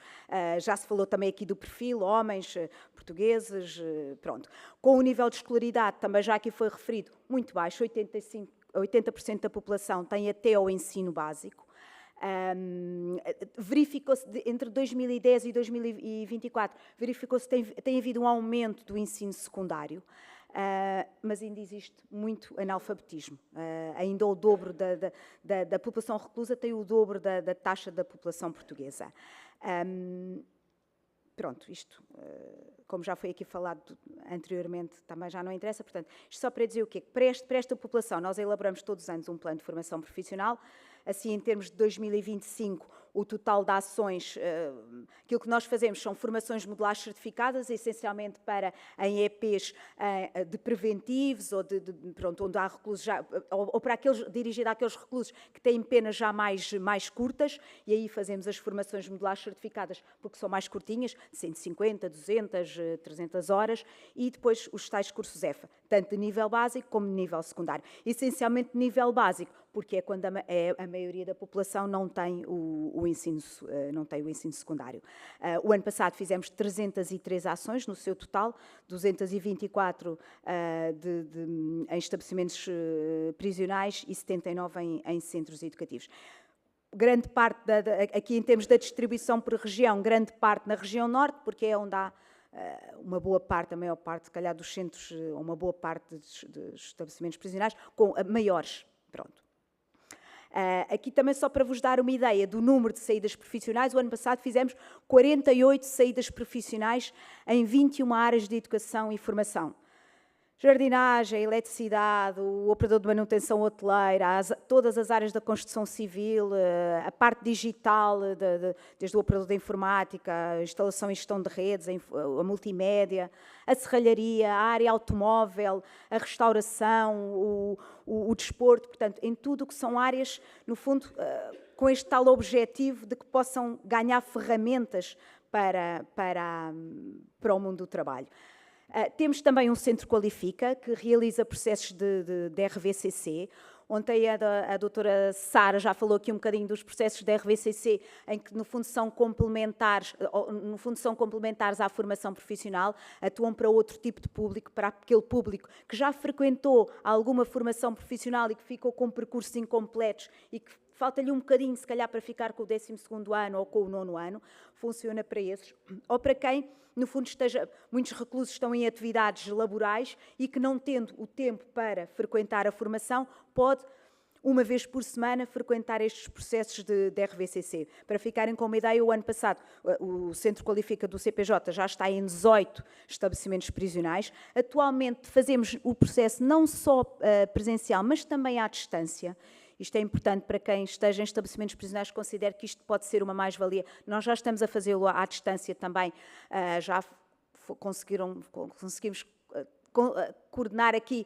já se falou também aqui do perfil, homens, portugueses, pronto. Com o nível de escolaridade, também já aqui foi referido, muito baixo, 80% da população tem até ao ensino básico. Verificou-se, entre 2010 e 2024, verificou-se que tem havido um aumento do ensino secundário. Mas ainda existe muito analfabetismo. Ainda o dobro da população reclusa tem o dobro da taxa da população portuguesa. Pronto, isto, como já foi aqui falado anteriormente, também já não interessa. Portanto, isto só para dizer o quê? Para esta população, nós elaboramos todos os anos um plano de formação profissional. Assim, em termos de 2025, o total de ações, aquilo que nós fazemos são formações modulares certificadas, essencialmente em EPs de preventivos, ou pronto, onde há reclusos já, ou para dirigido àqueles reclusos que têm penas já mais curtas, e aí fazemos as formações modulares certificadas, porque são mais curtinhas, 150, 200, 300 horas, e depois os tais cursos EFA, tanto de nível básico como de nível secundário. Essencialmente de nível básico, porque é quando a maioria da população não tem o ensino secundário. O ano passado fizemos 303 ações no seu total, 224 em estabelecimentos prisionais e 79 em centros educativos. Grande parte, aqui em termos da distribuição por região, grande parte na região norte, porque é onde há uma boa parte, a maior parte, se calhar, dos centros, uma boa parte dos estabelecimentos prisionais, com maiores. Pronto. Aqui também só para vos dar uma ideia do número de saídas profissionais, o ano passado fizemos 48 saídas profissionais em 21 áreas de educação e formação. Jardinagem, eletricidade, o operador de manutenção hoteleira, todas as áreas da construção civil, a parte digital, desde o operador da informática, a instalação e gestão de redes, a multimédia, a serralharia, a área automóvel, a restauração, o desporto, portanto, em tudo o que são áreas, no fundo, com este tal objetivo de que possam ganhar ferramentas para o mundo do trabalho.
Temos também um Centro Qualifica, que realiza processos de RVCC. Ontem a doutora Sara já falou aqui um bocadinho dos processos de RVCC, em que no fundo são complementares à formação profissional, atuam para outro tipo de público, para aquele público que já frequentou alguma formação profissional e que ficou com percursos incompletos e que falta-lhe um bocadinho, se calhar, para ficar com o 12º ano ou com o 9º ano, funciona para esses. Ou para quem, no fundo, muitos reclusos estão em atividades laborais e que, não tendo o tempo para frequentar a formação, pode, uma vez por semana, frequentar estes processos de RVCC. Para ficarem com uma ideia, o ano passado o Centro Qualifica do CPJ já está em 18 estabelecimentos prisionais. Atualmente fazemos o processo não só presencial, mas também à distância. Isto é importante para quem esteja em estabelecimentos prisionais, considere que isto pode ser uma mais-valia. Nós já estamos a fazê-lo à distância também, já conseguimos coordenar aqui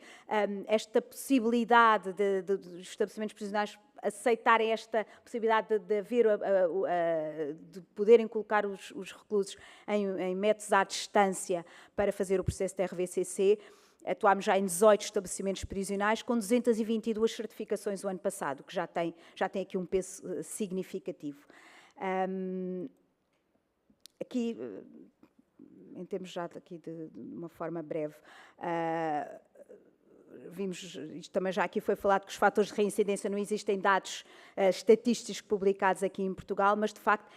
esta possibilidade dos estabelecimentos prisionais aceitarem esta possibilidade de poderem colocar os reclusos em métodos à distância para fazer o processo de RVCC. Atuámos já em 18 estabelecimentos prisionais, com 222 certificações o ano passado, que já tem aqui um peso significativo. Aqui, em termos já aqui de uma forma breve, vimos, isto também já aqui foi falado, que os fatores de reincidência não existem dados estatísticos publicados aqui em Portugal, mas de facto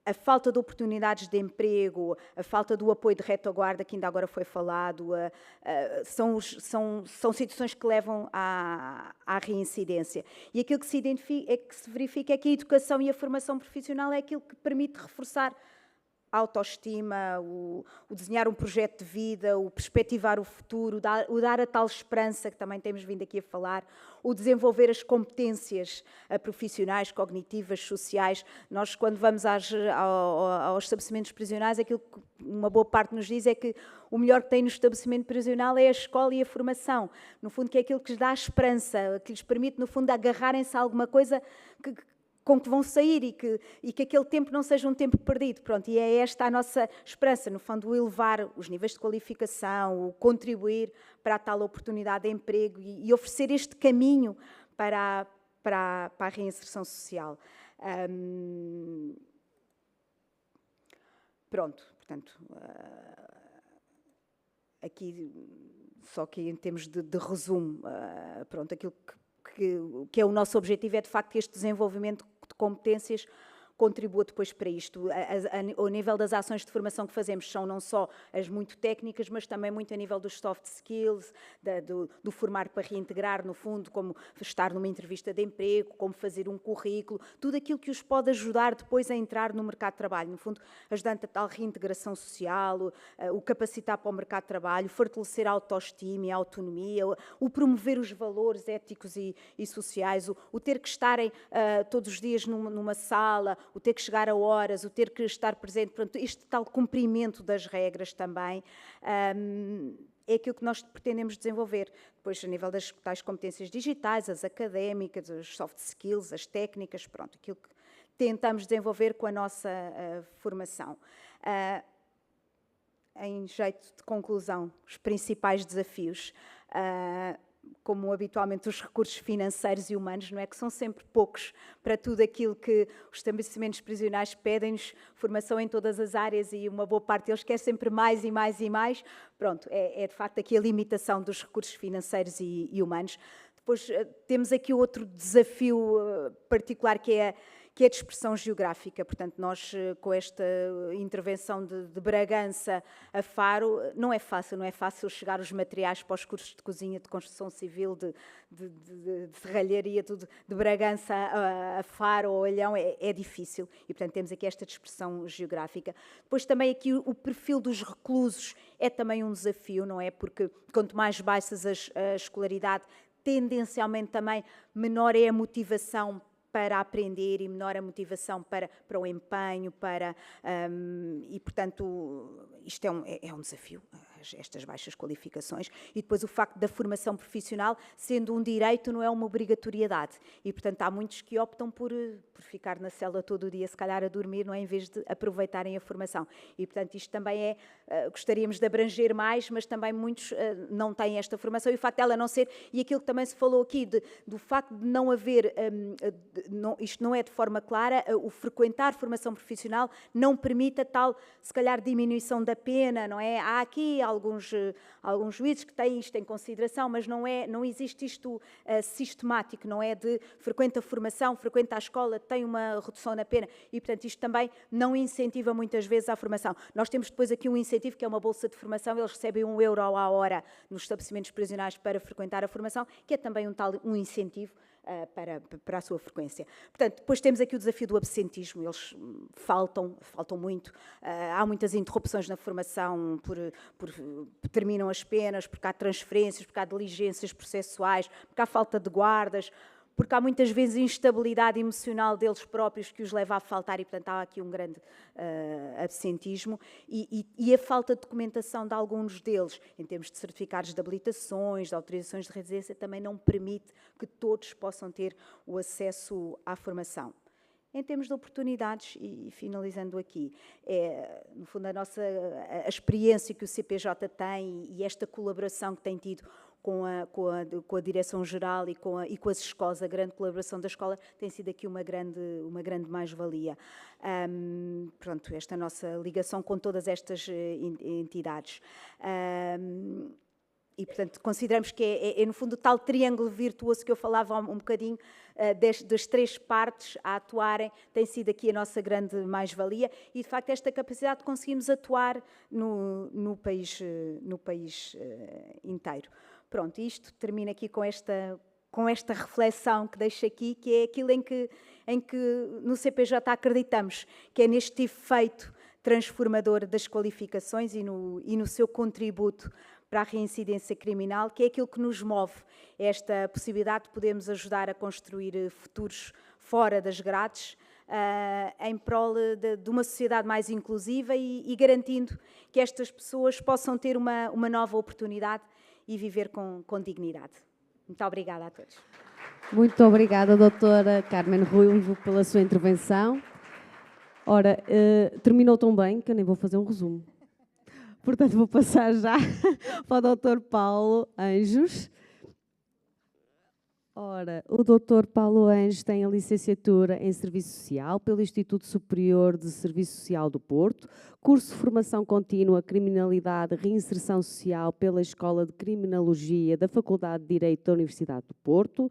a falta de oportunidades de emprego, a falta do apoio de retaguarda, que ainda agora foi falado, são situações que levam à reincidência. E aquilo que se identifica, que se verifica é que a educação e a formação profissional é aquilo que permite reforçar a autoestima, o desenhar um projeto de vida, o perspectivar o futuro, o dar a tal esperança que também temos vindo aqui a falar, o desenvolver as competências profissionais, cognitivas, sociais. Nós, quando vamos aos estabelecimentos prisionais, aquilo que uma boa parte nos diz é que o melhor que tem no estabelecimento prisional é a escola e a formação. No fundo, que é aquilo que lhes dá a esperança, que lhes permite, no fundo, agarrarem-se a alguma coisa com que vão sair e que aquele tempo não seja um tempo perdido. Pronto, e é esta a nossa esperança, no fundo, o elevar os níveis de qualificação, o contribuir para a tal oportunidade de emprego e oferecer este caminho para a reinserção social. Pronto, portanto, aqui, só que em termos de resumo, pronto, aquilo que é o nosso objetivo é, de facto, este desenvolvimento de competências contribua depois para isto. Ao nível das ações de formação que fazemos são não só as muito técnicas, mas também muito a nível dos soft skills, do formar para reintegrar, no fundo, como estar numa entrevista de emprego, como fazer um currículo, tudo aquilo que os pode ajudar depois a entrar no mercado de trabalho, no fundo, ajudando a tal reintegração social, o capacitar para o mercado de trabalho, fortalecer a autoestima e a autonomia, o promover os valores éticos e sociais, o ter que estarem todos os dias numa sala, o ter que chegar a horas, o ter que estar presente, portanto, este tal cumprimento das regras também, é aquilo que nós pretendemos desenvolver. Depois, a nível das tais competências digitais, as académicas, as soft skills, as técnicas, pronto, aquilo que tentamos desenvolver com a nossa formação. Em jeito de conclusão, os principais desafios, como habitualmente os recursos financeiros e humanos, não é, que são sempre poucos para tudo aquilo que os estabelecimentos prisionais pedem-nos, formação em todas as áreas, e uma boa parte deles quer sempre mais e mais e mais. Pronto, é de facto aqui a limitação dos recursos financeiros e humanos. Depois temos aqui outro desafio particular, que é a dispersão geográfica. Portanto, nós, com esta intervenção de Bragança a Faro, não é fácil chegar os materiais para os cursos de cozinha, de construção civil, de serralharia, tudo, de Bragança a Faro ou Olhão, é difícil. E, portanto, temos aqui esta dispersão geográfica. Depois também aqui o perfil dos reclusos é também um desafio, não é? Porque quanto mais baixas a escolaridade, tendencialmente também menor é a motivação para aprender e menor a motivação para o empenho, e, portanto, isto é um desafio. estas baixas qualificações, e depois o facto da formação profissional, sendo um direito, não é uma obrigatoriedade. E, portanto, há muitos que optam por ficar na cela todo o dia, se calhar a dormir, não é? Em vez de aproveitarem a formação. E, portanto, isto também gostaríamos de abranger mais, mas também muitos não têm esta formação, e o facto dela não ser, e aquilo que também se falou aqui, do facto de não haver, isto não é de forma clara, o frequentar formação profissional não permite a tal, se calhar, diminuição da pena, não é? Há aqui alguns juízes que têm isto em consideração, mas não existe isto sistemático, não é de frequenta a formação, frequenta a escola, tem uma redução na pena, e, portanto, isto também não incentiva muitas vezes a formação. Nós temos depois aqui um incentivo, que é uma bolsa de formação, eles recebem €1 à hora nos estabelecimentos prisionais para frequentar a formação, que é também um incentivo para a sua frequência. Portanto, depois temos aqui o desafio do absentismo, eles faltam muito, há muitas interrupções na formação, terminam as penas, porque há transferências, porque há diligências processuais, porque há falta de guardas, porque há muitas vezes instabilidade emocional deles próprios que os leva a faltar, e, portanto, há aqui um grande absentismo, e a falta de documentação de alguns deles, em termos de certificados de habilitações, de autorizações de residência, também não permite que todos possam ter o acesso à formação. Em termos de oportunidades, e finalizando aqui, no fundo a experiência que o CPJ tem e esta colaboração que tem tido com a Direção-Geral e com as escolas, a grande colaboração da escola, tem sido aqui uma grande mais-valia. Pronto, esta nossa ligação com todas estas entidades. E, portanto, consideramos que é, no fundo, o tal triângulo virtuoso que eu falava um bocadinho, das três partes a atuarem, tem sido aqui a nossa grande mais-valia, e, de facto, esta capacidade de conseguirmos atuar no país inteiro. Pronto, isto termina aqui com esta reflexão que deixo aqui, que é aquilo em que no CPJ acreditamos, que é neste efeito transformador das qualificações e no seu contributo para a reincidência criminal, que é aquilo que nos move, esta possibilidade de podermos ajudar a construir futuros fora das grades, em prol de uma sociedade mais inclusiva e garantindo que estas pessoas possam ter uma nova oportunidade e viver com dignidade. Muito obrigada a todos.
Muito obrigada, doutora Carmen Ruivo, pela sua intervenção. Ora, terminou tão bem que eu nem vou fazer um resumo. Portanto, vou passar já para o doutor Paulo Anjos. Ora, o doutor Paulo Anjos tem a licenciatura em Serviço Social pelo Instituto Superior de Serviço Social do Porto, curso de formação contínua Criminalidade e Reinserção Social pela Escola de Criminologia da Faculdade de Direito da Universidade do Porto.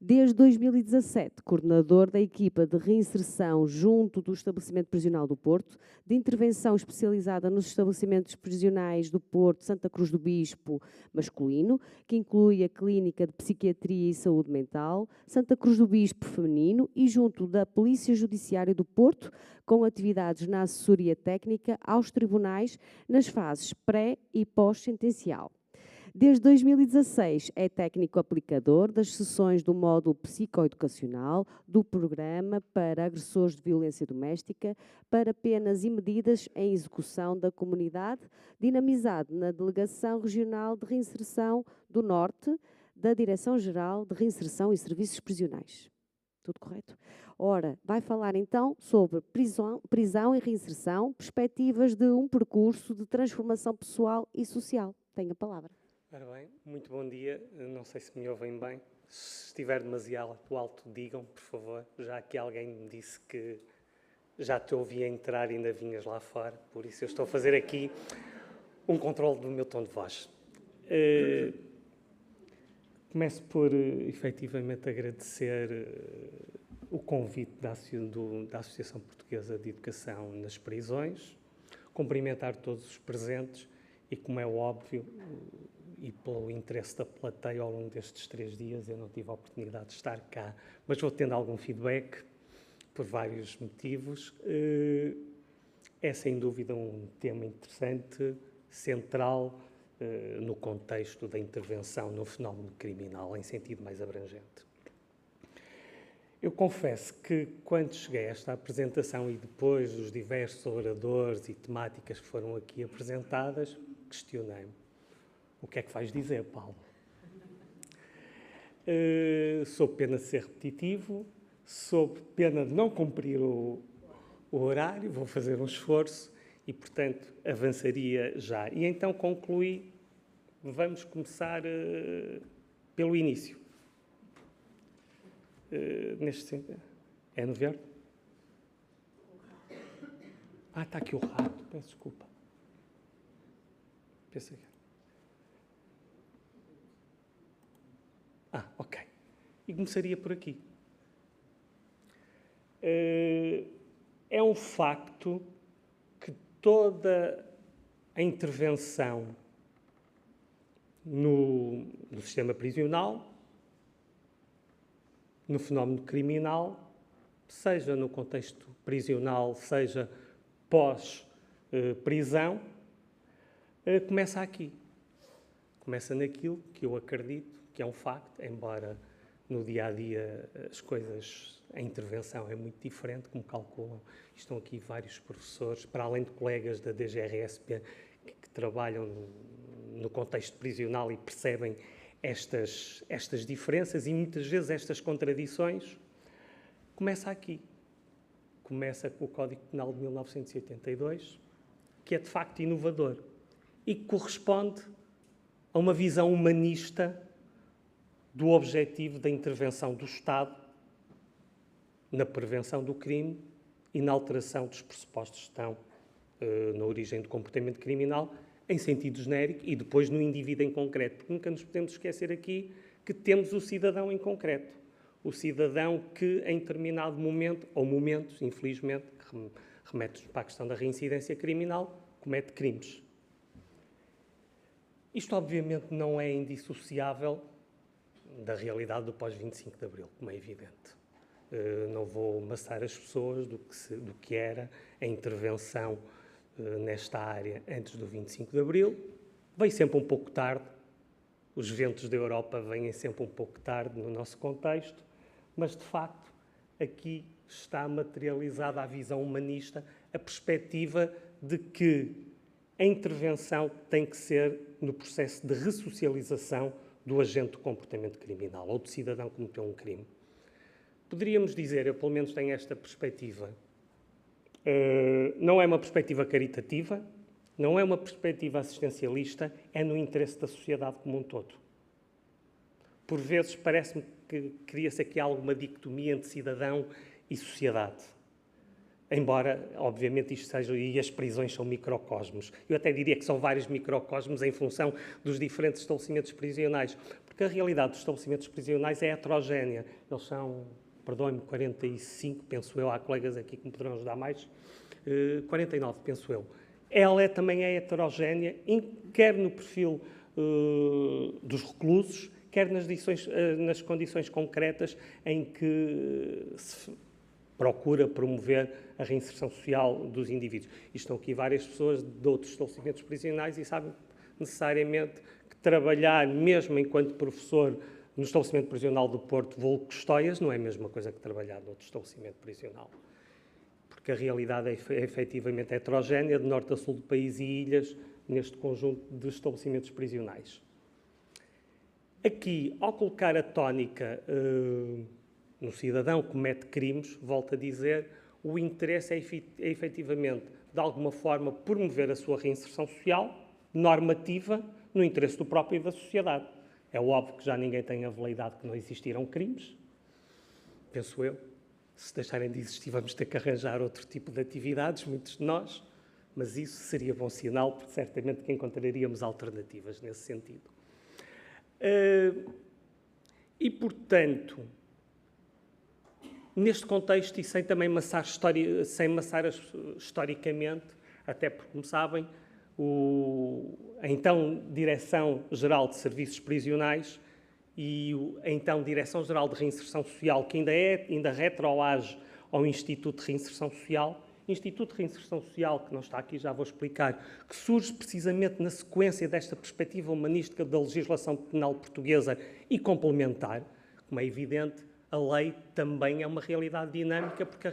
Desde 2017, coordenador da equipa de reinserção junto do Estabelecimento Prisional do Porto, de intervenção especializada nos estabelecimentos prisionais do Porto, Santa Cruz do Bispo masculino, que inclui a Clínica de Psiquiatria e Saúde Mental, Santa Cruz do Bispo feminino, e junto da Polícia Judiciária do Porto, com atividades na assessoria técnica aos tribunais nas fases pré e pós-sentencial. Desde 2016 é técnico aplicador das sessões do módulo psicoeducacional do Programa para Agressores de Violência Doméstica para Penas e Medidas em Execução da Comunidade, dinamizado na Delegação Regional de Reinserção do Norte da Direção-Geral de Reinserção e Serviços Prisionais. Tudo correto? Ora, vai falar então sobre prisão e reinserção, perspectivas de um percurso de transformação pessoal e social. Tenho a palavra.
Ora bem, muito bom dia. Não sei se me ouvem bem. Se estiver demasiado alto, digam, por favor. Já aqui alguém me disse que já te ouvia entrar e ainda vinhas lá fora. Por isso eu estou a fazer aqui um controle do meu tom de voz. Começo por, efetivamente, agradecer o convite da Associação Portuguesa de Educação nas Prisões, cumprimentar todos os presentes e, como é óbvio, e pelo interesse da plateia ao longo destes 3 dias, eu não tive a oportunidade de estar cá, mas vou tendo algum feedback por vários motivos. É sem dúvida um tema interessante, central, no contexto da intervenção no fenómeno criminal, em sentido mais abrangente. Eu confesso que, quando cheguei a esta apresentação e depois dos diversos oradores e temáticas que foram aqui apresentadas, questionei-me: o que é que vais dizer, Paulo? Sob pena de ser repetitivo, sob pena de não cumprir o horário, vou fazer um esforço e, portanto, avançaria já. E então concluí, vamos começar pelo início. Neste sentido. É no verde? Ah, está aqui o rato, peço desculpa. Pensa que... ok. E começaria por aqui. É um facto que toda a intervenção no sistema prisional, no fenómeno criminal, seja no contexto prisional, seja pós-prisão, começa aqui. Começa naquilo que eu acredito que é um facto, embora no dia-a-dia as coisas, a intervenção é muito diferente, como calculam. Estão aqui vários professores, para além de colegas da DGRSP, que trabalham no contexto prisional e percebem estas diferenças e muitas vezes estas contradições. Começa aqui. Começa com o Código Penal de 1982, que é de facto inovador e que corresponde a uma visão humanista do objetivo da intervenção do Estado na prevenção do crime e na alteração dos pressupostos que estão na origem do comportamento criminal, em sentido genérico, e depois no indivíduo em concreto. Porque nunca nos podemos esquecer aqui que temos o cidadão em concreto. O cidadão que, em determinado momento, ou momentos, infelizmente, remete-nos para a questão da reincidência criminal, comete crimes. Isto, obviamente, não é indissociável da realidade do pós-25 de Abril, como é evidente. Não vou maçar as pessoas do que era a intervenção nesta área antes do 25 de Abril. Veio sempre um pouco tarde, os ventos da Europa vêm sempre um pouco tarde no nosso contexto, mas, de facto, aqui está materializada a visão humanista, a perspectiva de que a intervenção tem que ser no processo de ressocialização do agente do comportamento criminal ou do cidadão que cometeu um crime. Poderíamos dizer, eu pelo menos tenho esta perspectiva, não é uma perspectiva caritativa, não é uma perspectiva assistencialista, é no interesse da sociedade como um todo. Por vezes parece-me que cria-se aqui alguma dicotomia entre cidadão e sociedade. Embora, obviamente, isto seja, e as prisões são microcosmos. Eu até diria que são vários microcosmos em função dos diferentes estabelecimentos prisionais, porque a realidade dos estabelecimentos prisionais é heterogénea. Eles são, perdoem-me, 45, penso eu, há colegas aqui que me poderão ajudar mais, 49, penso eu. Ela também é heterogénea, quer no perfil dos reclusos, quer nas condições concretas em que se procura promover a reinserção social dos indivíduos. E estão aqui várias pessoas de outros estabelecimentos prisionais e sabem necessariamente que trabalhar, mesmo enquanto professor no estabelecimento prisional do Porto, vulgo Custóias, não é a mesma coisa que trabalhar noutro estabelecimento prisional. Porque a realidade é efetivamente heterogénea, de norte a sul do país e ilhas, neste conjunto de estabelecimentos prisionais. Aqui, ao colocar a tónica no cidadão que comete crimes, volto a dizer, o interesse é efetivamente, de alguma forma, promover a sua reinserção social, normativa, no interesse do próprio e da sociedade. É óbvio que já ninguém tem a veleidade que não existiram crimes, penso eu. Se deixarem de existir, vamos ter que arranjar outro tipo de atividades, muitos de nós, mas isso seria bom sinal, porque certamente que encontraríamos alternativas nesse sentido. E, portanto, neste contexto, e sem também maçar historicamente, até porque, como sabem, a então Direção-Geral de Serviços Prisionais e a então Direção-Geral de Reinserção Social, que ainda retroage ao Instituto de Reinserção Social, Instituto de Reinserção Social, que não está aqui, já vou explicar, que surge precisamente na sequência desta perspectiva humanística da legislação penal portuguesa e complementar. Como é evidente, a lei também é uma realidade dinâmica, porque a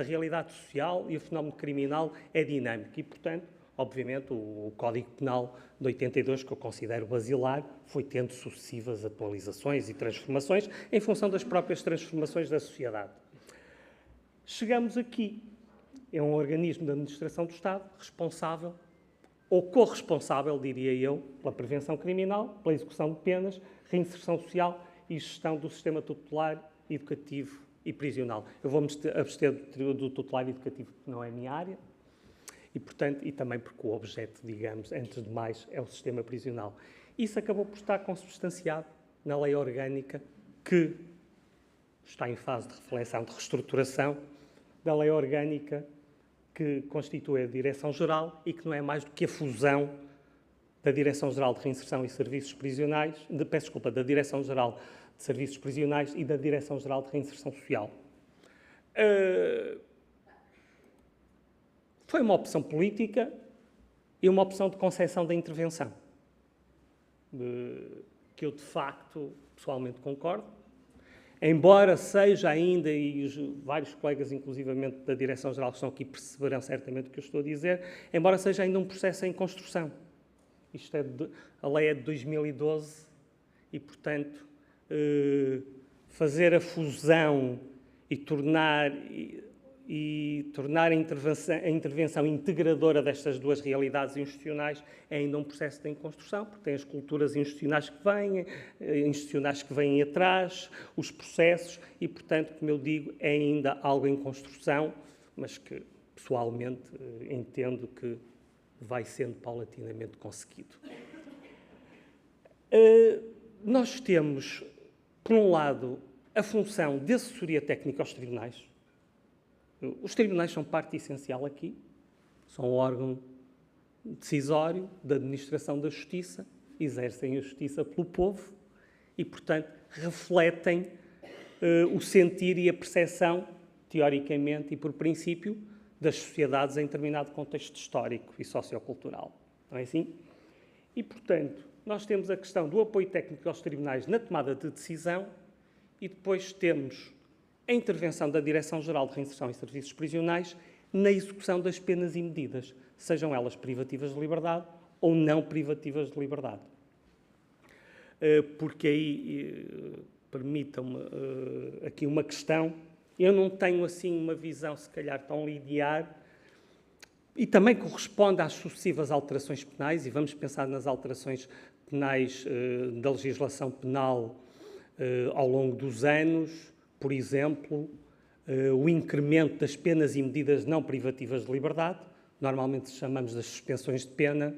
realidade social e o fenómeno criminal é dinâmico. E, portanto, Obviamente, o Código Penal de 82, que eu considero basilar, foi tendo sucessivas atualizações e transformações em função das próprias transformações da sociedade. Chegamos aqui. É um organismo de administração do Estado responsável, ou corresponsável, diria eu, pela prevenção criminal, pela execução de penas, reinserção social e gestão do sistema tutelar, educativo e prisional. Eu vou-me abster do tutelar educativo, porque não é a minha área, e, portanto, e também porque o objeto, digamos, antes de mais, é o sistema prisional. Isso acabou por estar consubstanciado na lei orgânica, que está em fase de reflexão, de reestruturação, da lei orgânica que constitui a Direção-Geral e que não é mais do que a fusão da Direção-Geral de Reinserção e Serviços Prisionais, da Direção-Geral de Serviços Prisionais e da Direção-Geral de Reinserção Social. Foi uma opção política e uma opção de concepção da intervenção, que eu, de facto, pessoalmente concordo, embora seja ainda, e os vários colegas, inclusivamente da Direção-Geral, que estão aqui, perceberão certamente o que eu estou a dizer, embora seja ainda um processo em construção. A lei é de 2012 e, portanto, fazer a fusão e tornar a intervenção integradora destas duas realidades institucionais é ainda um processo de construção, porque tem as culturas institucionais que vêm atrás, os processos, e, portanto, como eu digo, é ainda algo em construção, mas que, pessoalmente, entendo que vai sendo paulatinamente conseguido. Nós temos, por um lado, a função de assessoria técnica aos tribunais. Os tribunais são parte essencial aqui, são um órgão decisório da administração da justiça, exercem a justiça pelo povo e, portanto, refletem o sentir e a percepção, teoricamente e por princípio, das sociedades em determinado contexto histórico e sociocultural. Não é assim? E, portanto, nós temos a questão do apoio técnico aos tribunais na tomada de decisão e depois temos a intervenção da Direção-Geral de Reinserção e Serviços Prisionais na execução das penas e medidas, sejam elas privativas de liberdade ou não privativas de liberdade. Porque aí, permitam-me aqui uma questão, eu não tenho assim uma visão se calhar tão linear e também corresponde às sucessivas alterações penais, e vamos pensar nas alterações penais da legislação penal ao longo dos anos. Por exemplo, o incremento das penas e medidas não privativas de liberdade, normalmente chamamos das suspensões de pena,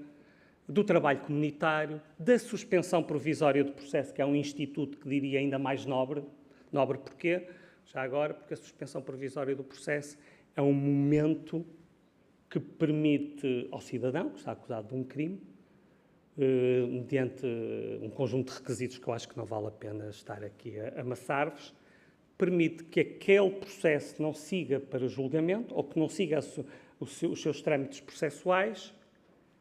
do trabalho comunitário, da suspensão provisória do processo, que é um instituto que diria ainda mais nobre. Nobre porquê? Já agora, porque a suspensão provisória do processo é um momento que permite ao cidadão, que está acusado de um crime, mediante um conjunto de requisitos que eu acho que não vale a pena estar aqui a amassar-vos, permite que aquele processo não siga para julgamento ou que não siga os seus trâmites processuais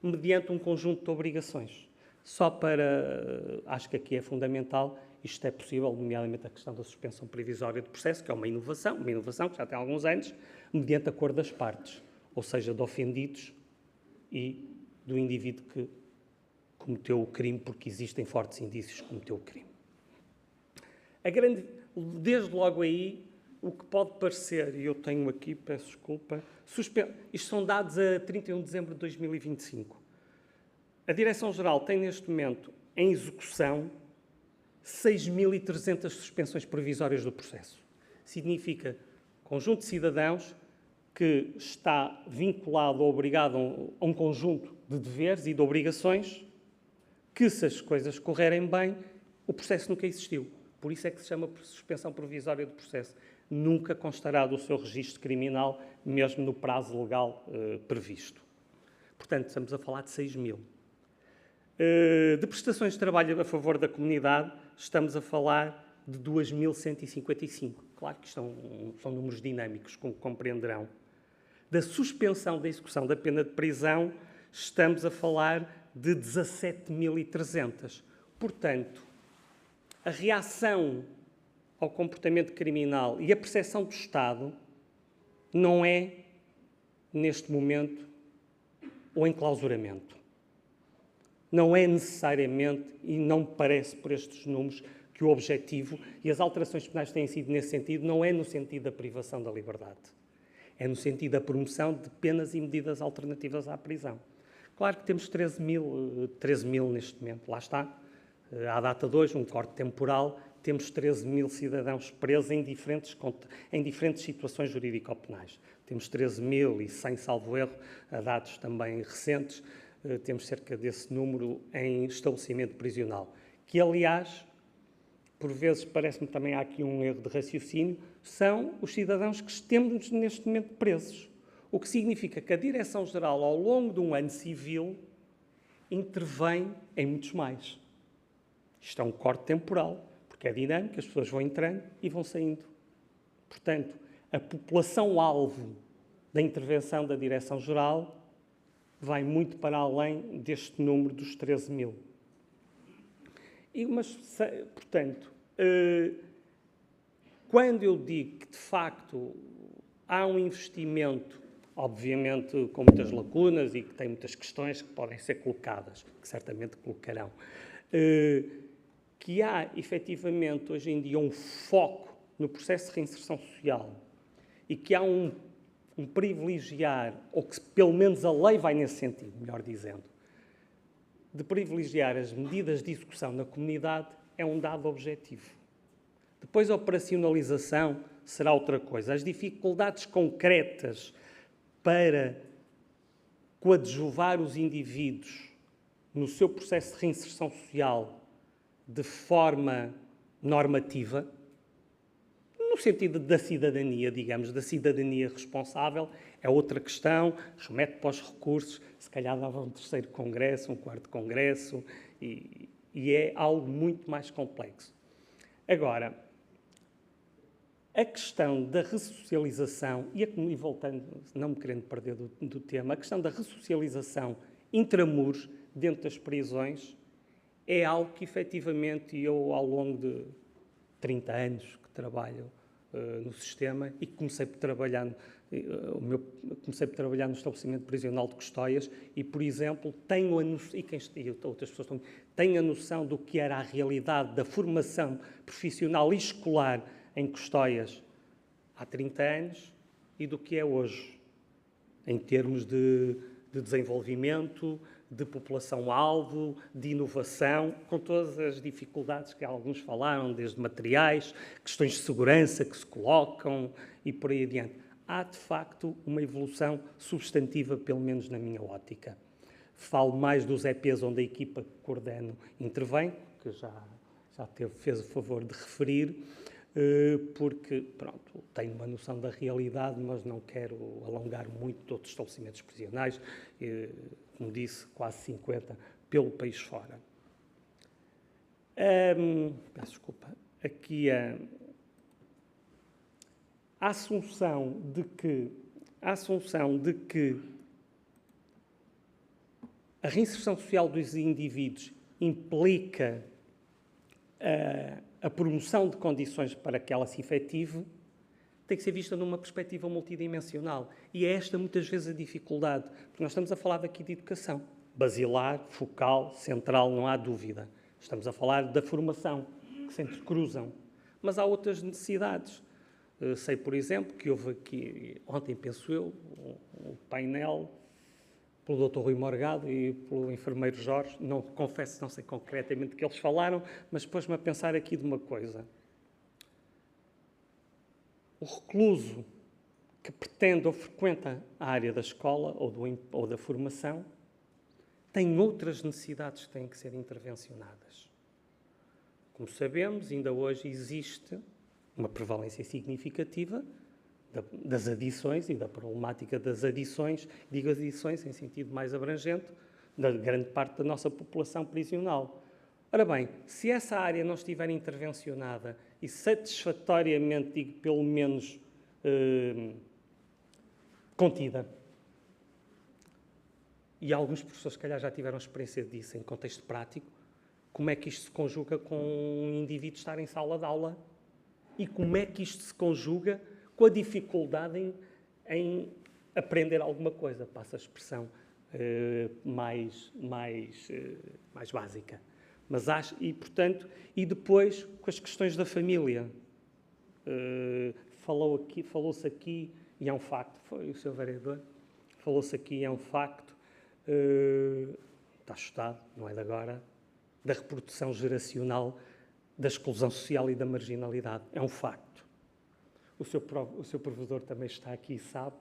mediante um conjunto de obrigações. Só para, acho que aqui é fundamental, isto é possível, nomeadamente a questão da suspensão provisória do processo, que é uma inovação que já tem alguns anos, mediante acordo das partes, ou seja, de ofendidos e do indivíduo que cometeu o crime, porque existem fortes indícios que cometeu o crime. Desde logo aí, o que pode parecer, e eu tenho aqui, peço desculpa, isto são dados a 31 de dezembro de 2025. A Direção-Geral tem neste momento em execução 6.300 suspensões provisórias do processo. Significa conjunto de cidadãos que está vinculado ou obrigado a um conjunto de deveres e de obrigações que, se as coisas correrem bem, o processo nunca existiu. Por isso é que se chama suspensão provisória do processo. Nunca constará do seu registro criminal, mesmo no prazo legal previsto. Portanto, estamos a falar de 6.000. De prestações de trabalho a favor da comunidade, estamos a falar de 2.155. Claro que são números dinâmicos, como compreenderão. Da suspensão da execução da pena de prisão, estamos a falar de 17.300. Portanto, a reação ao comportamento criminal e a percepção do Estado não é, neste momento, ou enclausuramento. Não é necessariamente, e não me parece por estes números, que o objetivo, e as alterações penais têm sido nesse sentido, não é no sentido da privação da liberdade. É no sentido da promoção de penas e medidas alternativas à prisão. Claro que temos 13 mil neste momento, lá está. À data de hoje, um corte temporal, temos 13 mil cidadãos presos em diferentes situações jurídico-penais. Temos 13.100, salvo erro, a dados também recentes, temos cerca desse número em estabelecimento prisional, que, aliás, por vezes parece-me também há aqui um erro de raciocínio, são os cidadãos que temos neste momento presos. O que significa que a Direção-Geral, ao longo de um ano civil, intervém em muitos mais. Isto é um corte temporal, porque é dinâmico, as pessoas vão entrando e vão saindo. Portanto, a população-alvo da intervenção da Direção-Geral vai muito para além deste número dos 13 mil. Mas, portanto, quando eu digo que, de facto, há um investimento, obviamente com muitas lacunas e que tem muitas questões que podem ser colocadas, que certamente colocarão, que há, efetivamente, hoje em dia, um foco no processo de reinserção social e que há um privilegiar, ou que pelo menos a lei vai nesse sentido, melhor dizendo, de privilegiar as medidas de execução na comunidade, é um dado objetivo. Depois a operacionalização será outra coisa. As dificuldades concretas para coadjuvar os indivíduos no seu processo de reinserção social de forma normativa, no sentido da cidadania, digamos, da cidadania responsável, é outra questão, remete para os recursos, se calhar dava um terceiro congresso, um quarto congresso, e é algo muito mais complexo. Agora, a questão da ressocialização, e voltando, não me querendo perder do tema, a questão da ressocialização intramuros, dentro das prisões, é algo que, efetivamente, eu, ao longo de 30 anos que trabalho no sistema e que comecei por trabalhar no estabelecimento prisional de Custóias e, por exemplo, tenho a noção, e outras pessoas também, tenho a noção do que era a realidade da formação profissional e escolar em Custóias há 30 anos e do que é hoje, em termos de desenvolvimento, de população-alvo, de inovação, com todas as dificuldades que alguns falaram, desde materiais, questões de segurança que se colocam e por aí adiante. Há, de facto, uma evolução substantiva, pelo menos na minha ótica. Falo mais dos EPs onde a equipa que coordeno intervém, que já fez o favor de referir, porque, pronto, tenho uma noção da realidade, mas não quero alongar muito de outros estabelecimentos prisionais, como disse, quase 50 pelo país fora. Peço desculpa. Aqui a assunção de que a reinserção social dos indivíduos implica a promoção de condições para que ela se efetive, tem que ser vista numa perspectiva multidimensional. E é esta, muitas vezes, a dificuldade. Porque nós estamos a falar daqui de educação. Basilar, focal, central, não há dúvida. Estamos a falar da formação, que se entrecruzam. Mas há outras necessidades. Sei, por exemplo, que houve aqui, ontem, penso eu, um painel pelo Dr. Rui Morgado e pelo enfermeiro Jorge. Não confesso, não sei concretamente o que eles falaram, mas pôs-me a pensar aqui de uma coisa. O recluso que pretende ou frequenta a área da escola ou da formação tem outras necessidades que têm que ser intervencionadas. Como sabemos, ainda hoje existe uma prevalência significativa das adições e da problemática das adições, digo adições em sentido mais abrangente, da grande parte da nossa população prisional. Ora bem, se essa área não estiver intervencionada e satisfatoriamente, digo, pelo menos contida, e alguns professores, se calhar, já tiveram experiência disso em contexto prático, como é que isto se conjuga com um indivíduo estar em sala de aula e como é que isto se conjuga com a dificuldade em aprender alguma coisa, passa a expressão mais básica. Mas acho, e portanto, e depois com as questões da família. Falou-se aqui, e é um facto, foi o Sr. Vereador, falou-se aqui, é um facto, está estudado, não é de agora, da reprodução geracional da exclusão social e da marginalidade. É um facto. O seu provedor também está aqui e sabe,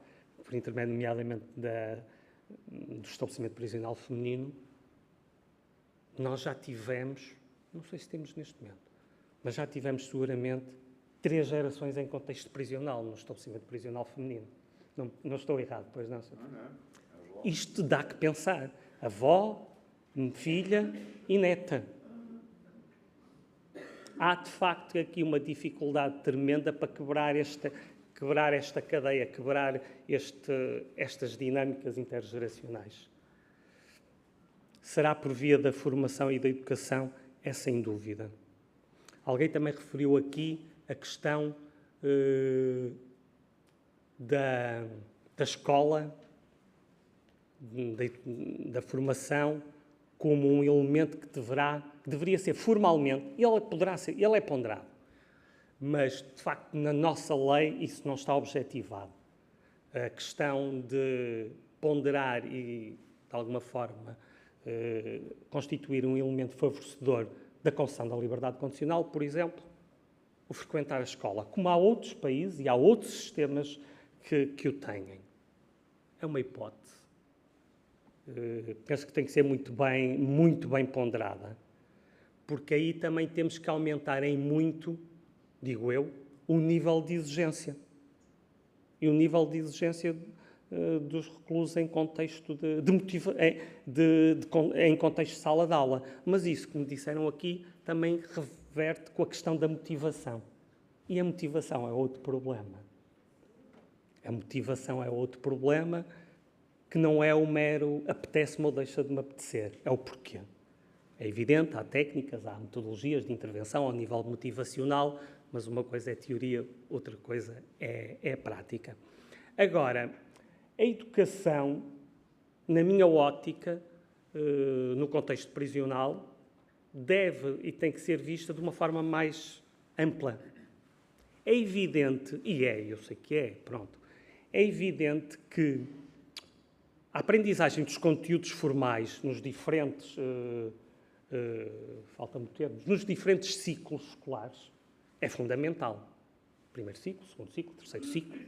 por intermédio, nomeadamente, do estabelecimento prisional feminino, nós já tivemos, não sei se temos neste momento, mas já tivemos seguramente 3 gerações em contexto prisional no estabelecimento prisional feminino. Não estou errado, pois não? Não. Isto dá que pensar. Avó, filha e neta. Há, de facto, aqui uma dificuldade tremenda para quebrar esta cadeia, quebrar estas dinâmicas intergeracionais. Será por via da formação e da educação? É sem dúvida. Alguém também referiu aqui a questão da escola, da formação, como um elemento que deveria ser formalmente, ele é ponderado, mas, de facto, na nossa lei isso não está objetivado. A questão de ponderar e, de alguma forma, constituir um elemento favorecedor da concessão da liberdade condicional, por exemplo, o frequentar a escola, como há outros países e há outros sistemas que o têm. É uma hipótese. Penso que tem que ser muito bem ponderada, porque aí também temos que aumentar em muito, digo eu, o nível de exigência. E o nível de exigência dos reclusos em contexto em contexto de sala de aula. Mas isso, como disseram aqui, também reverte com a questão da motivação. E a motivação é outro problema. A motivação é outro problema que não é o mero apetece-me ou deixa de me apetecer, é o porquê. É evidente, há técnicas, há metodologias de intervenção ao nível motivacional, mas uma coisa é teoria, outra coisa é prática. Agora, a educação, na minha ótica, no contexto prisional, deve e tem que ser vista de uma forma mais ampla. É evidente, eu sei que é evidente que a aprendizagem dos conteúdos formais nos diferentes, nos diferentes ciclos escolares é fundamental. Primeiro ciclo, segundo ciclo, terceiro ciclo.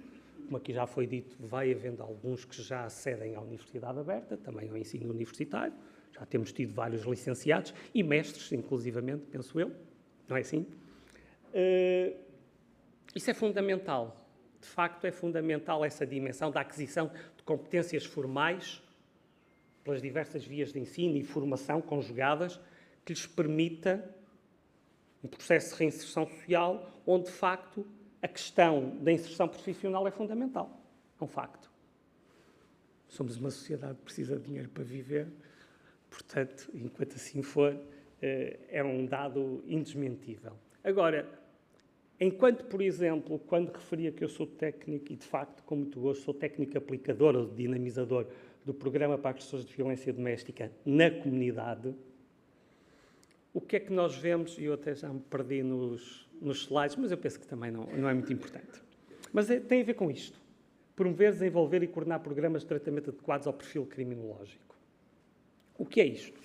Como aqui já foi dito, vai havendo alguns que já acedem à Universidade Aberta, também ao ensino universitário. Já temos tido vários licenciados e mestres, inclusivamente, penso eu. Não é assim? Isso é fundamental. De facto, é fundamental essa dimensão da aquisição de competências formais pelas diversas vias de ensino e formação conjugadas que lhes permita um processo de reinserção social onde, de facto, a questão da inserção profissional é fundamental. É um facto. Somos uma sociedade que precisa de dinheiro para viver, portanto, enquanto assim for, é um dado indesmentível. Agora, enquanto, por exemplo, quando referia que eu sou técnico, e de facto, com muito gosto, sou técnico aplicador ou dinamizador do Programa para Agressores de Violência Doméstica na comunidade, o que é que nós vemos, e eu até já me perdi nos slides, mas eu penso que também não é muito importante. Mas tem a ver com isto. Promover, desenvolver e coordenar programas de tratamento adequados ao perfil criminológico. O que é isto?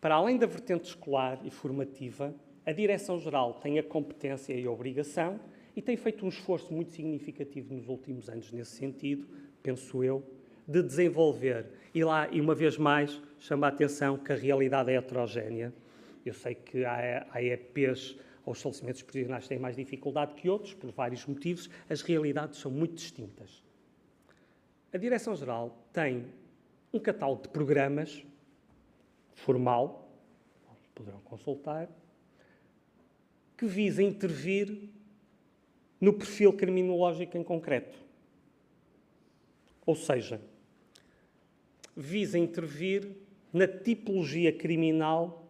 Para além da vertente escolar e formativa, a Direção-Geral tem a competência e a obrigação e tem feito um esforço muito significativo nos últimos anos nesse sentido, penso eu, de desenvolver. E uma vez mais, chama a atenção que a realidade é heterogénea. Eu sei que há EPs ou estabelecimentos prisionais têm mais dificuldade que outros, por vários motivos. As realidades são muito distintas. A Direção-Geral tem um catálogo de programas formal, poderão consultar, que visa intervir no perfil criminológico em concreto. Ou seja, visa intervir na tipologia criminal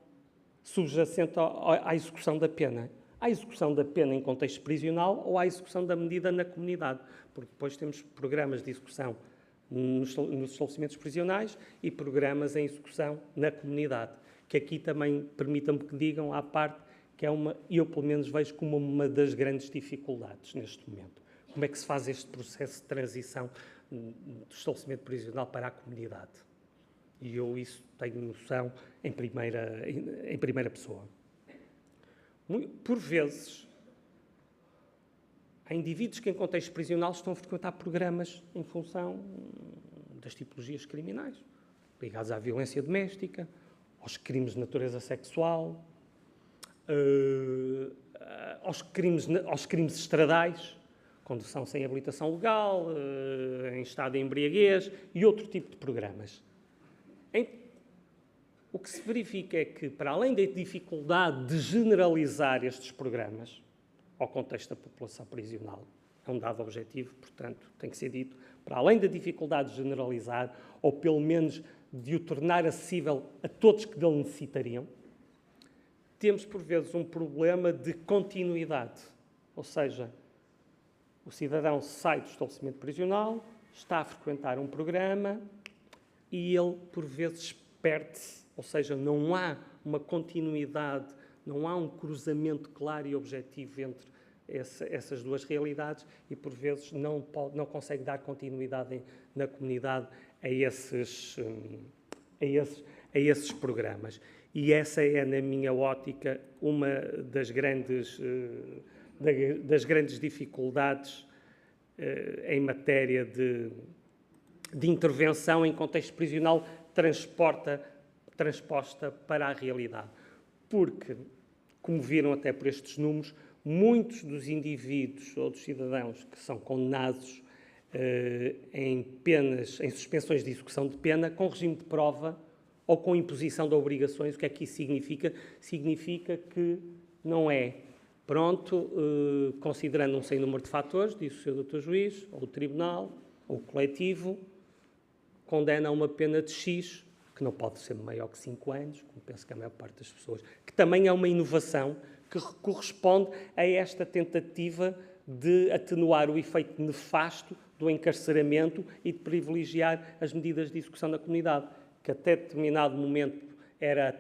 subjacente à execução da pena. À execução da pena em contexto prisional ou à execução da medida na comunidade. Porque depois temos programas de execução nos estabelecimentos prisionais e programas em execução na comunidade, que aqui também, permitam-me que digam, à parte, que é eu pelo menos vejo como uma das grandes dificuldades neste momento. Como é que se faz este processo de transição do estabelecimento prisional para a comunidade? E eu isso tenho noção em primeira pessoa. Por vezes, há indivíduos que em contexto prisional estão a frequentar programas em função das tipologias criminais, ligados à violência doméstica, aos crimes de natureza sexual, aos crimes estradais, condução sem habilitação legal, em estado de embriaguez e outro tipo de programas. O que se verifica é que, para além da dificuldade de generalizar estes programas ao contexto da população prisional, é um dado objetivo, portanto, tem que ser dito, para além da dificuldade de generalizar, ou pelo menos de o tornar acessível a todos que dele necessitariam, temos, por vezes, um problema de continuidade. Ou seja, o cidadão sai do estabelecimento prisional, está a frequentar um programa e ele, por vezes, perde-se. Ou seja, não há uma continuidade, não há um cruzamento claro e objetivo entre essas duas realidades e, por vezes, não consegue dar continuidade na comunidade a esses programas. E essa é, na minha ótica, uma das grandes dificuldades em matéria de intervenção em contexto prisional transposta para a realidade. Porque, como viram até por estes números, muitos dos indivíduos ou dos cidadãos que são condenados em suspensões de execução de pena com regime de prova ou com imposição de obrigações, o que é que isso significa? Significa que não é pronto, considerando um sem número de fatores, disse o Sr. Dr. Juiz, ou o Tribunal, ou o coletivo, condena a uma pena de X, que não pode ser maior que 5 anos, como penso que a maior parte das pessoas, que também é uma inovação que corresponde a esta tentativa de atenuar o efeito nefasto do encarceramento e de privilegiar as medidas de execução na comunidade, que até determinado momento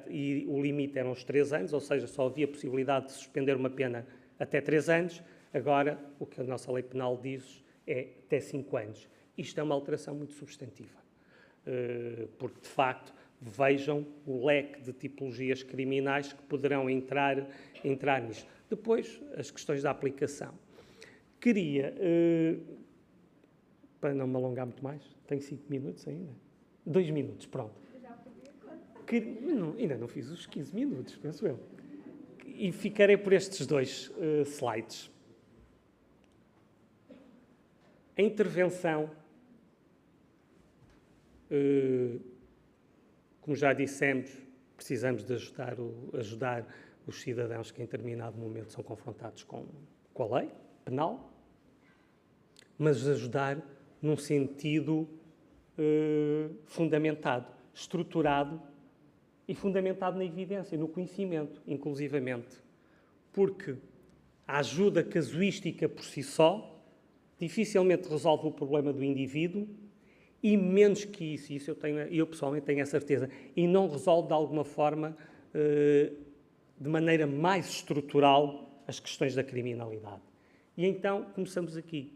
e o limite eram os 3 anos, ou seja, só havia possibilidade de suspender uma pena até 3 anos, agora o que a nossa lei penal diz é até 5 anos. Isto é uma alteração muito substantiva, porque, de facto, vejam o leque de tipologias criminais que poderão entrar nisto. Depois, as questões da aplicação. Queria, para não me alongar muito mais, tenho 5 minutos ainda? 2 minutos, pronto. Ainda não fiz os 15 minutos, penso eu. E ficarei por estes 2 slides. A intervenção, como já dissemos, precisamos de ajudar os cidadãos que em determinado momento são confrontados com a lei penal, mas ajudar num sentido fundamentado, estruturado e fundamentado na evidência, no conhecimento, inclusivamente. Porque a ajuda casuística por si só dificilmente resolve o problema do indivíduo e menos que isso eu pessoalmente tenho a certeza, e não resolve de alguma forma, de maneira mais estrutural, as questões da criminalidade. E então começamos aqui.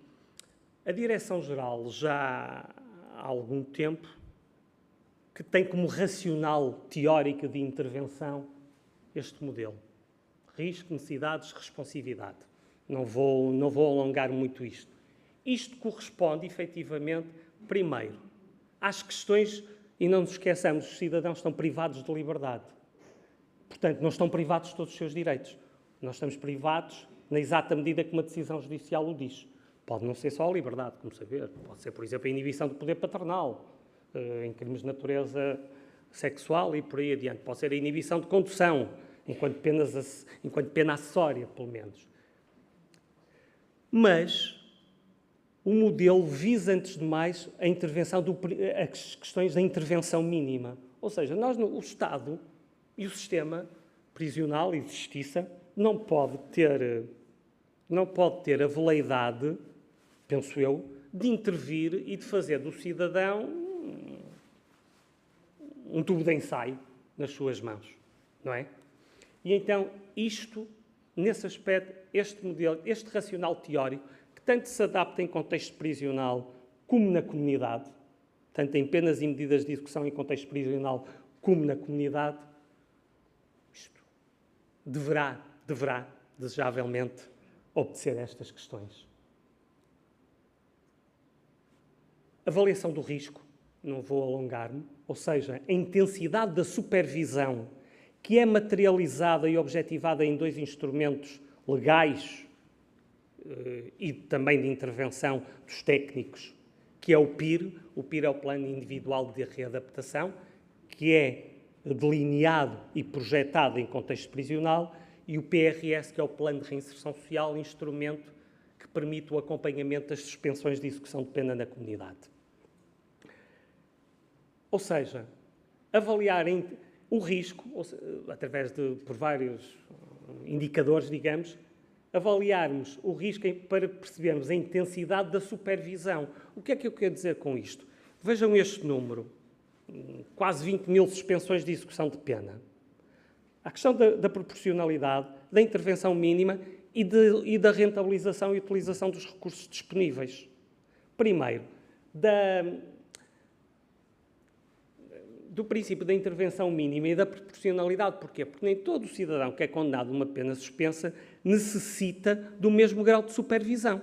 A Direção-Geral já há algum tempo que tem como racional teórica de intervenção este modelo. Risco, necessidades, responsividade. Não vou alongar muito isto. Isto corresponde, efetivamente, primeiro, às questões, e não nos esqueçamos, os cidadãos estão privados de liberdade. Portanto, não estão privados de todos os seus direitos. Nós estamos privados na exata medida que uma decisão judicial o diz. Pode não ser só a liberdade, como saber. Pode ser, por exemplo, a inibição do poder paternal, em crimes de natureza sexual e por aí adiante. Pode ser a inibição de condução, enquanto pena acessória, pelo menos. Mas o modelo visa, antes de mais, a intervenção as questões da intervenção mínima. Ou seja, o Estado e o sistema prisional e de justiça não pode ter a veleidade, penso eu, de intervir e de fazer do cidadão um tubo de ensaio nas suas mãos, não é? E então isto, nesse aspecto, este modelo, este racional teórico, que tanto se adapta em contexto prisional como na comunidade, tanto em penas e medidas de execução em contexto prisional como na comunidade, isto deverá, desejavelmente, obedecer a estas questões. Avaliação do risco, não vou alongar-me, ou seja, a intensidade da supervisão que é materializada e objetivada em dois instrumentos legais e também de intervenção dos técnicos, que é o PIR. O PIR é o Plano Individual de Readaptação, que é delineado e projetado em contexto prisional, e o PRS, que é o Plano de Reinserção Social, instrumento que permite o acompanhamento das suspensões de execução de pena na comunidade. Ou seja, avaliar o risco, através por vários indicadores, digamos, avaliarmos o risco para percebermos a intensidade da supervisão. O que é que eu quero dizer com isto? Vejam este número, quase 20 mil suspensões de execução de pena. A questão da proporcionalidade, da intervenção mínima e da rentabilização e utilização dos recursos disponíveis. Primeiro, do princípio da intervenção mínima e da proporcionalidade. Porquê? Porque nem todo cidadão que é condenado a uma pena suspensa necessita do mesmo grau de supervisão.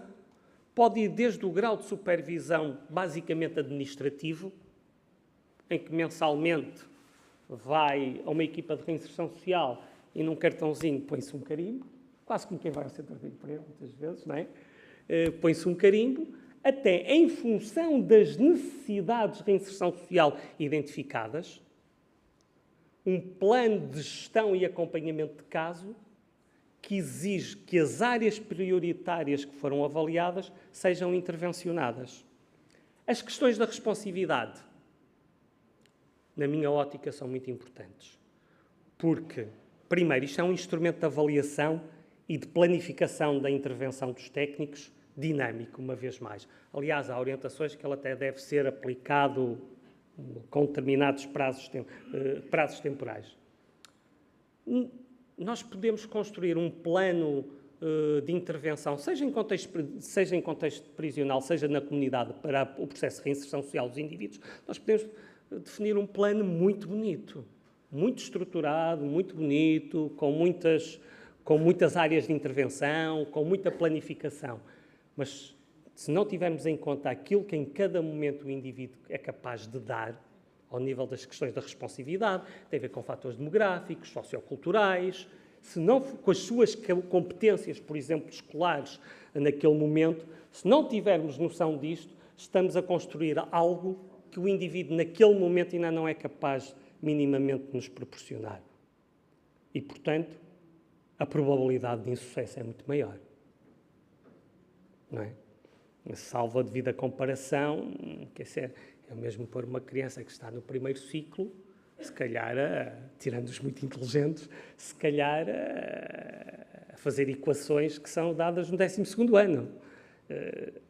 Pode ir desde o grau de supervisão basicamente administrativo, em que mensalmente vai a uma equipa de reinserção social e num cartãozinho põe-se um carimbo, quase como quem vai ao centro de emprego, muitas vezes, não é? Põe-se um carimbo, até em função das necessidades de reinserção social identificadas, um plano de gestão e acompanhamento de caso que exige que as áreas prioritárias que foram avaliadas sejam intervencionadas. As questões da responsividade, na minha ótica, são muito importantes. Porque, primeiro, isto é um instrumento de avaliação e de planificação da intervenção dos técnicos, dinâmico, uma vez mais. Aliás, há orientações que ele até deve ser aplicado com determinados prazos temporais. Nós podemos construir um plano de intervenção, seja em contexto prisional, seja na comunidade, para o processo de reinserção social dos indivíduos. Nós podemos definir um plano muito bonito, muito estruturado, muito bonito, com muitas áreas de intervenção, com muita planificação. Mas, se não tivermos em conta aquilo que em cada momento o indivíduo é capaz de dar, ao nível das questões da responsividade, tem a ver com fatores demográficos, socioculturais, se não, com as suas competências, por exemplo, escolares, naquele momento, se não tivermos noção disto, estamos a construir algo que o indivíduo, naquele momento, ainda não é capaz minimamente de nos proporcionar. E, portanto, a probabilidade de insucesso é muito maior. Não é? Salvo a devida comparação, quer dizer, é mesmo pôr uma criança que está no primeiro ciclo, se calhar, tirando os muito inteligentes, se calhar a fazer equações que são dadas no 12º ano.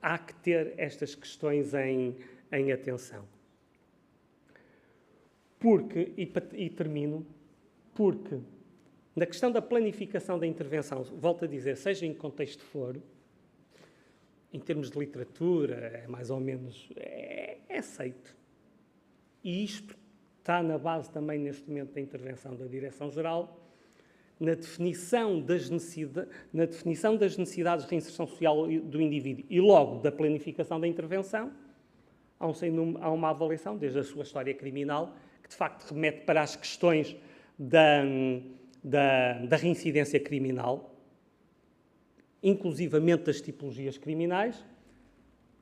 Há que ter estas questões em atenção. E termino, porque na questão da planificação da intervenção, volto a dizer, seja em contexto de foro, em termos de literatura, é mais ou menos aceito. E isto está na base também, neste momento, da intervenção da Direção-Geral, na definição das necessidades de reinserção social do indivíduo e, logo, da planificação da intervenção, há uma avaliação, desde a sua história criminal, que, de facto, remete para as questões da reincidência criminal, inclusivamente das tipologias criminais,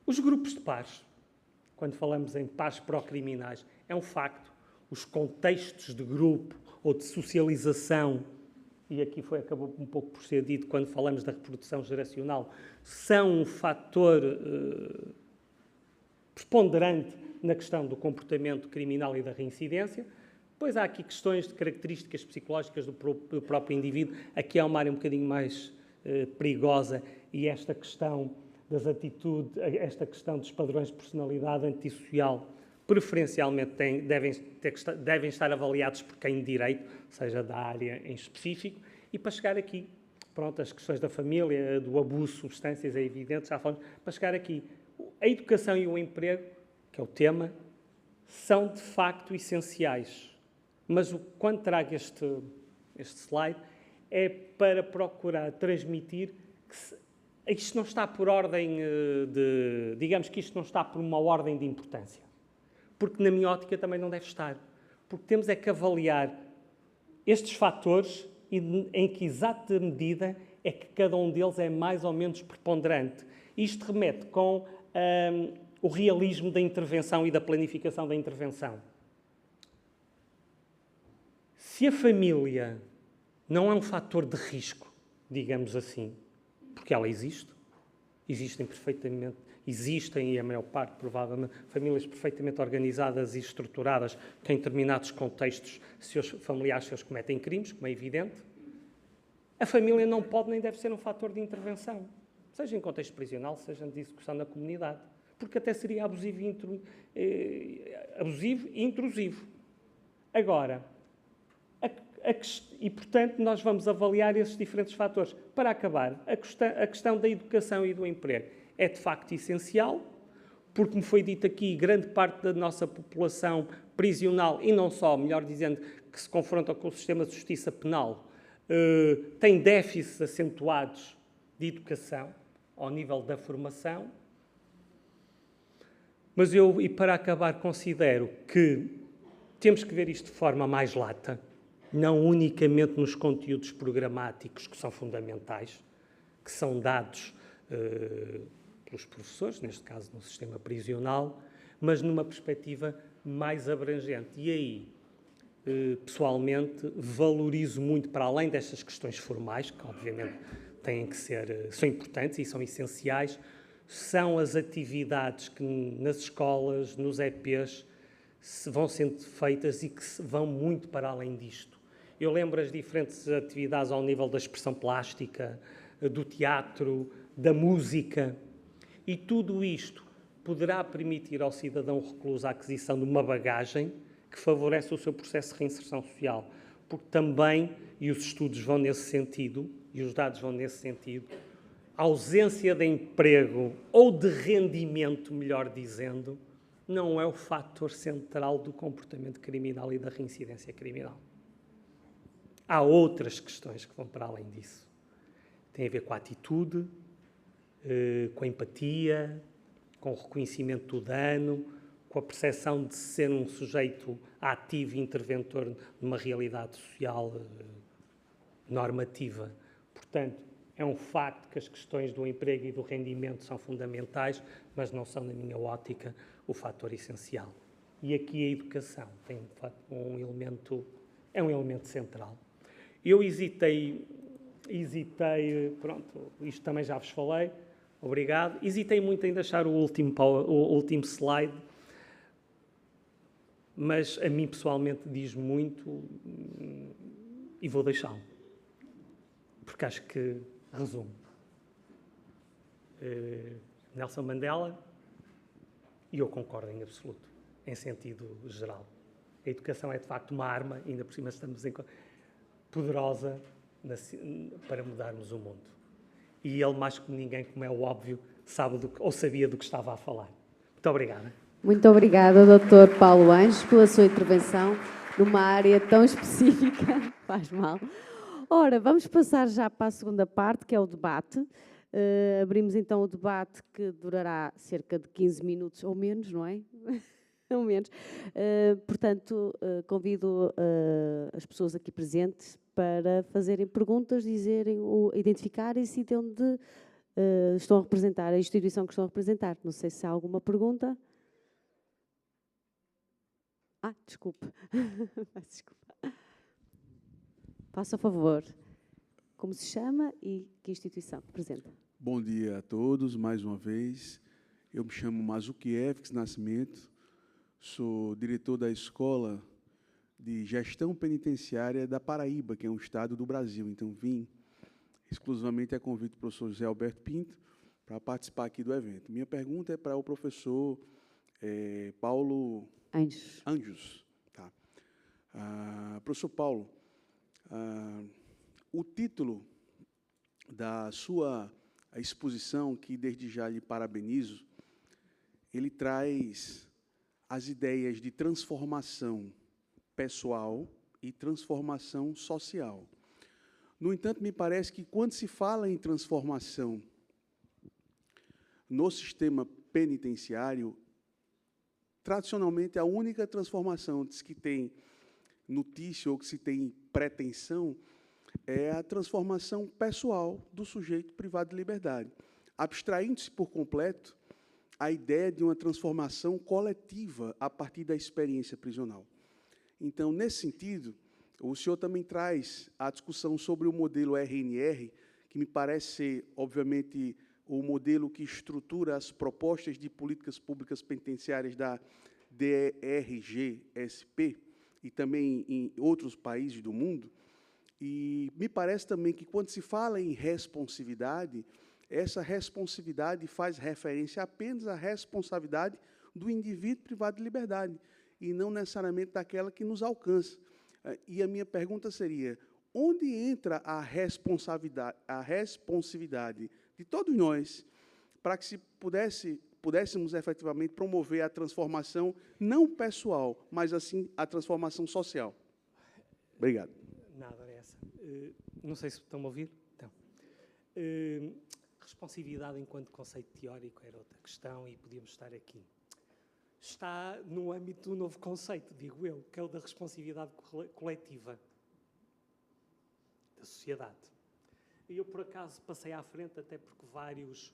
os grupos de pares. Quando falamos em pares pró-criminais, é um facto. Os contextos de grupo ou de socialização, e aqui acabou um pouco por ser dito quando falamos da reprodução geracional, são um fator preponderante na questão do comportamento criminal e da reincidência. Depois há aqui questões de características psicológicas do próprio indivíduo. Aqui há uma área um bocadinho mais perigosa, e esta questão das atitudes, esta questão dos padrões de personalidade antissocial, preferencialmente devem estar avaliados por quem de direito, seja da área em específico, e para chegar aqui, pronto, as questões da família, do abuso de substâncias, é evidente, já falamos, para chegar aqui, a educação e o emprego, que é o tema, são de facto essenciais. Mas quando trago este slide, é para procurar transmitir que isto não está por ordem digamos que isto não está por uma ordem de importância. Porque na minha ótica também não deve estar. Porque temos é que avaliar estes fatores em que exata medida é que cada um deles é mais ou menos preponderante. Isto remete com o realismo da intervenção e da planificação da intervenção. Se a família não é um fator de risco, digamos assim, porque ela existe, existem, e a maior parte, provavelmente, famílias perfeitamente organizadas e estruturadas que, em determinados contextos, seus familiares seus cometem crimes, como é evidente, a família não pode nem deve ser um fator de intervenção, seja em contexto prisional, seja de execução na comunidade, porque até seria abusivo e intrusivo. Agora, e, portanto, nós vamos avaliar esses diferentes fatores. Para acabar, a questão da educação e do emprego é, de facto, essencial, porque, me foi dito aqui, grande parte da nossa população prisional, e não só, melhor dizendo, que se confronta com o sistema de justiça penal, tem déficits acentuados de educação, ao nível da formação. Mas eu, e para acabar, considero que temos que ver isto de forma mais lata, não unicamente nos conteúdos programáticos que são fundamentais, que são dados pelos professores, neste caso no sistema prisional, mas numa perspectiva mais abrangente. E aí, pessoalmente, valorizo muito, para além destas questões formais, que obviamente são importantes e são essenciais, são as atividades que nas escolas, nos EPs, vão sendo feitas e que vão muito para além disto. Eu lembro as diferentes atividades ao nível da expressão plástica, do teatro, da música, e tudo isto poderá permitir ao cidadão recluso a aquisição de uma bagagem que favorece o seu processo de reinserção social, porque também, e os estudos vão nesse sentido, e os dados vão nesse sentido, a ausência de emprego ou de rendimento, melhor dizendo, não é o fator central do comportamento criminal e da reincidência criminal. Há outras questões que vão para além disso. Tem a ver com a atitude, com a empatia, com o reconhecimento do dano, com a percepção de ser um sujeito ativo e interventor numa realidade social normativa. Portanto, é um facto que as questões do emprego e do rendimento são fundamentais, mas não são, na minha ótica, o fator essencial. E aqui a educação tem, de facto, é um elemento central. Eu hesitei, pronto, isto também já vos falei, obrigado. Hesitei muito em deixar o último slide, mas a mim pessoalmente diz muito e vou deixá-lo, porque acho que resume. Nelson Mandela, e eu concordo em absoluto, em sentido geral. A educação é de facto uma arma, ainda por cima estamos poderosa para mudarmos o mundo. E ele, mais que ninguém, como é óbvio, sabia do que estava a falar. Muito obrigado.
Muito obrigada, Dr. Paulo Anjos, pela sua intervenção numa área tão específica. Faz mal. Ora, vamos passar já para a segunda parte, que é o debate. Abrimos então o debate, que durará cerca de 15 minutos ou menos, não é? Ou menos. Portanto, convido as pessoas aqui presentes para fazerem perguntas, identificarem-se de onde estão a representar, a instituição que estão a representar. Não sei se há alguma pergunta. Desculpe. Desculpa. Faça favor. Como se chama e que instituição representa?
Bom dia a todos, mais uma vez. Eu me chamo Mazukiewicz Nascimento, sou diretor da Escola de Gestão Penitenciária da Paraíba, que é um estado do Brasil. Então, vim exclusivamente a convite do professor José Alberto Pinto para participar aqui do evento. Minha pergunta é para o professor Paulo Anjos. Tá. Professor Paulo, o título da sua exposição, que desde já lhe parabenizo, ele traz as ideias de transformação pessoal e transformação social. No entanto, me parece que quando se fala em transformação no sistema penitenciário, tradicionalmente a única transformação que se tem notícia ou que se tem pretensão é a transformação pessoal do sujeito privado de liberdade, abstraindo-se por completo a ideia de uma transformação coletiva a partir da experiência prisional. Então, nesse sentido, o senhor também traz a discussão sobre o modelo RNR, que me parece ser, obviamente, o modelo que estrutura as propostas de políticas públicas penitenciárias da DRGSP e também em outros países do mundo. E me parece também que, quando se fala em responsividade, essa responsividade faz referência apenas à responsabilidade do indivíduo privado de liberdade, e não necessariamente daquela que nos alcança. E a minha pergunta seria, onde entra a responsividade de todos nós para que pudéssemos efetivamente promover a transformação não pessoal, mas assim a transformação social? Obrigado.
Nada, era essa. Não sei se estão a ouvir. Então, responsividade enquanto conceito teórico era outra questão e podíamos estar aqui. Está no âmbito do novo conceito, digo eu, que é o da responsabilidade coletiva da sociedade. E eu, por acaso, passei à frente, até porque vários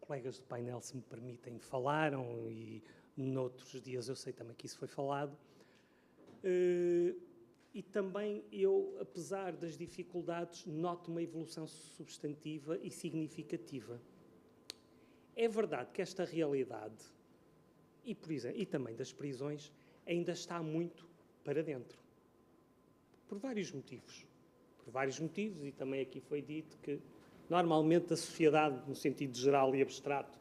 colegas do painel, se me permitem, falaram, e noutros dias eu sei também que isso foi falado. E também eu, apesar das dificuldades, noto uma evolução substantiva e significativa. É verdade que esta realidade, e, por exemplo, e também das prisões, ainda está muito para dentro. Por vários motivos. Por vários motivos, e também aqui foi dito que, normalmente, a sociedade, no sentido geral e abstrato,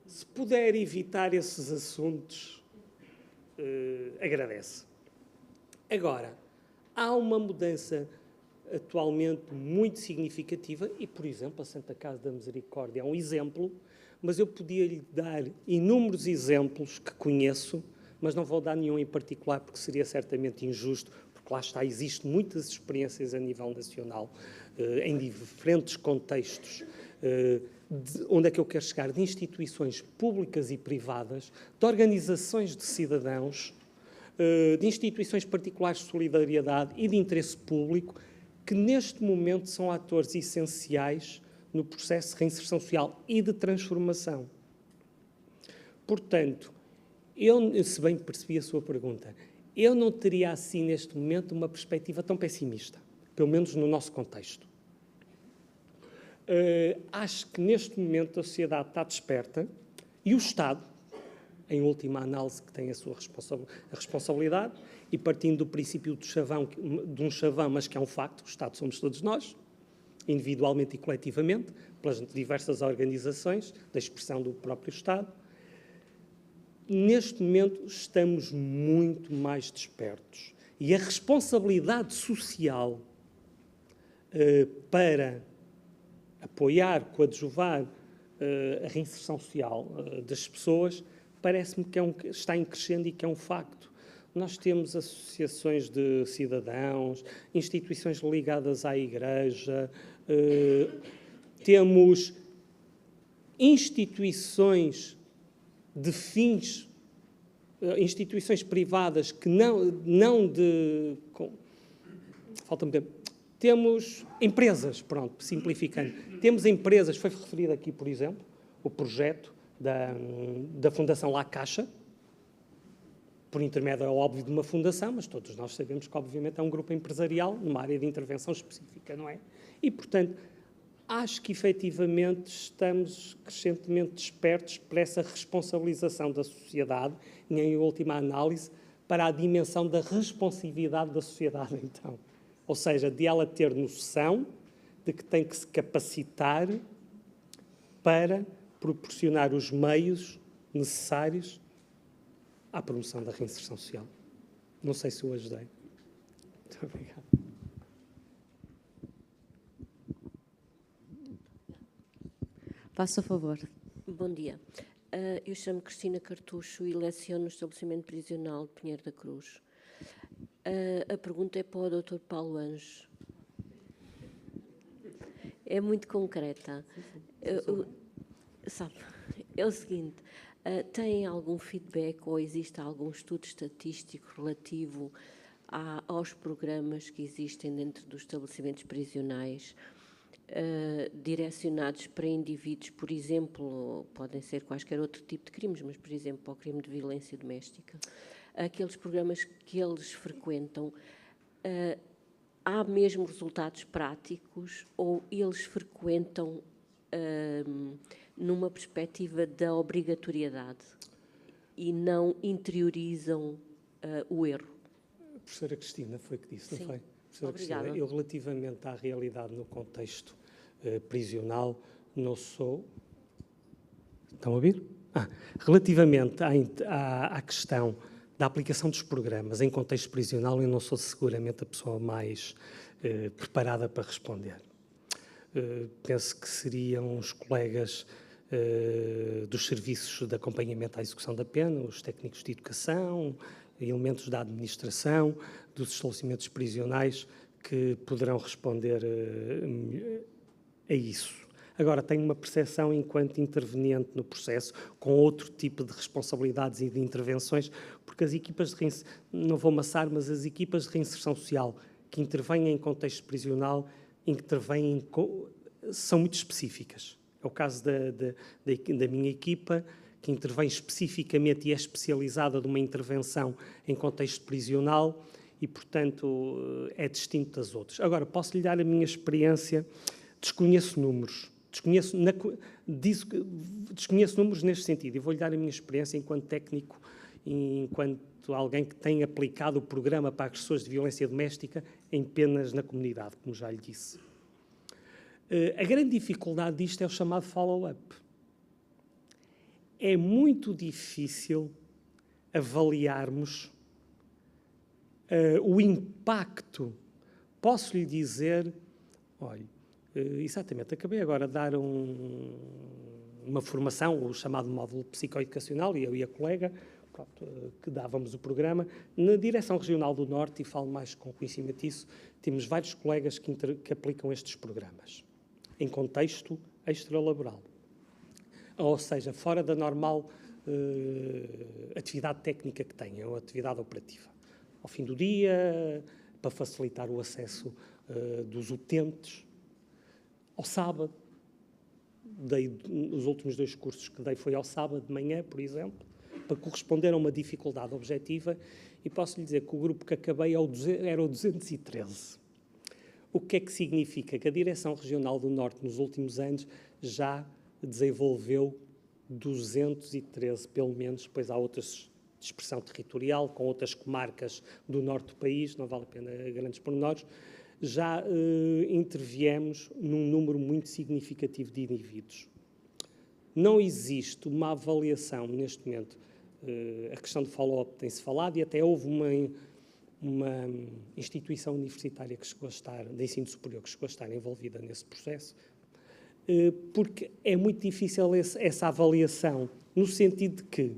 se puder evitar esses assuntos, agradece. Agora, há uma mudança atualmente muito significativa e, por exemplo, a Santa Casa da Misericórdia é um exemplo, mas eu podia-lhe dar inúmeros exemplos que conheço, mas não vou dar nenhum em particular porque seria certamente injusto, porque lá está, existem muitas experiências a nível nacional, em diferentes contextos, onde é que eu quero chegar, de instituições públicas e privadas, de organizações de cidadãos, de instituições particulares de solidariedade e de interesse público, que neste momento são atores essenciais no processo de reinserção social e de transformação. Portanto, se bem percebi a sua pergunta, eu não teria assim neste momento uma perspectiva tão pessimista, pelo menos no nosso contexto. Acho que neste momento a sociedade está desperta e o Estado, em última análise, que tem a sua responsabilidade, e partindo do princípio de um chavão, mas que é um facto, o Estado somos todos nós, individualmente e coletivamente, pelas diversas organizações da expressão do próprio Estado. Neste momento estamos muito mais despertos. E a responsabilidade social para apoiar, coadjuvar a reinserção social das pessoas, parece-me que está em crescendo e que é um facto. Nós temos associações de cidadãos, instituições ligadas à Igreja, temos instituições de fins, instituições privadas que falta-me tempo. Temos empresas, pronto, simplificando. Temos empresas, foi referido aqui, por exemplo, o projeto da Fundação La Caixa, por intermédio, é óbvio, de uma fundação, mas todos nós sabemos que, obviamente, é um grupo empresarial numa área de intervenção específica, não é? E, portanto, acho que, efetivamente, estamos crescentemente despertos para essa responsabilização da sociedade e, em última análise, para a dimensão da responsividade da sociedade, então. Ou seja, de ela ter noção de que tem que se capacitar para proporcionar os meios necessários à promoção da reinserção social. Não sei se o ajudei. Muito obrigado.
Faça favor.
Bom dia. Eu chamo Cristina Cartucho e leciono no estabelecimento prisional de Pinheiro da Cruz. A pergunta é para o Dr. Paulo Anjos. É muito concreta. Sabe, é o seguinte, tem algum feedback ou existe algum estudo estatístico relativo aos programas que existem dentro dos estabelecimentos prisionais direcionados para indivíduos, por exemplo, podem ser quaisquer outro tipo de crimes, mas, por exemplo, para o crime de violência doméstica, aqueles programas que eles frequentam, há mesmo resultados práticos ou eles frequentam numa perspectiva da obrigatoriedade e não interiorizam o erro?
A professora Cristina foi que disse,
Sim.
não foi? Professora
Obrigada.
Cristina, eu relativamente à realidade no contexto prisional, não sou... Estão a ouvir? Relativamente à questão da aplicação dos programas em contexto prisional, eu não sou seguramente a pessoa mais preparada para responder. Penso que seriam os colegas dos serviços de acompanhamento à execução da pena, os técnicos de educação, elementos da administração, dos estabelecimentos prisionais, que poderão responder a isso. Agora, tenho uma percepção, enquanto interveniente no processo, com outro tipo de responsabilidades e de intervenções, porque as equipas de reinserção, não vou maçar, mas as equipas de reinserção social que intervêm em contexto prisional, são muito específicas. É o caso da minha equipa, que intervém especificamente e é especializada numa intervenção em contexto prisional e, portanto, é distinto das outras. Agora, posso lhe dar a minha experiência, desconheço números, desconheço números neste sentido, e vou-lhe dar a minha experiência enquanto técnico, enquanto alguém que tem aplicado o programa para agressores de violência doméstica em penas na comunidade, como já lhe disse. A grande dificuldade disto é o chamado follow-up. É muito difícil avaliarmos o impacto. Posso lhe dizer, olha, exatamente, acabei agora de dar uma formação, o chamado módulo psicoeducacional, e eu e a colega, que dávamos o programa, na Direção Regional do Norte, e falo mais com conhecimento disso, temos vários colegas que aplicam estes programas, em contexto extralaboral. Ou seja, fora da normal atividade técnica que têm, ou atividade operativa. Ao fim do dia, para facilitar o acesso dos utentes, ao sábado. Os últimos 2 cursos que dei foi ao sábado de manhã, por exemplo, para corresponder a uma dificuldade objetiva, e posso lhe dizer que o grupo que acabei era o 213. O que é que significa? Que a Direção Regional do Norte, nos últimos anos, já desenvolveu 213, pelo menos, depois há outras de expressão territorial, com outras comarcas do norte do país, não vale a pena grandes pormenores, já interviemos num número muito significativo de indivíduos. Não existe uma avaliação, neste momento, a questão do follow-up tem-se falado, e até houve uma instituição universitária que chegou a estar, de ensino superior, que chegou a estar envolvida nesse processo, porque é muito difícil essa avaliação, no sentido de que,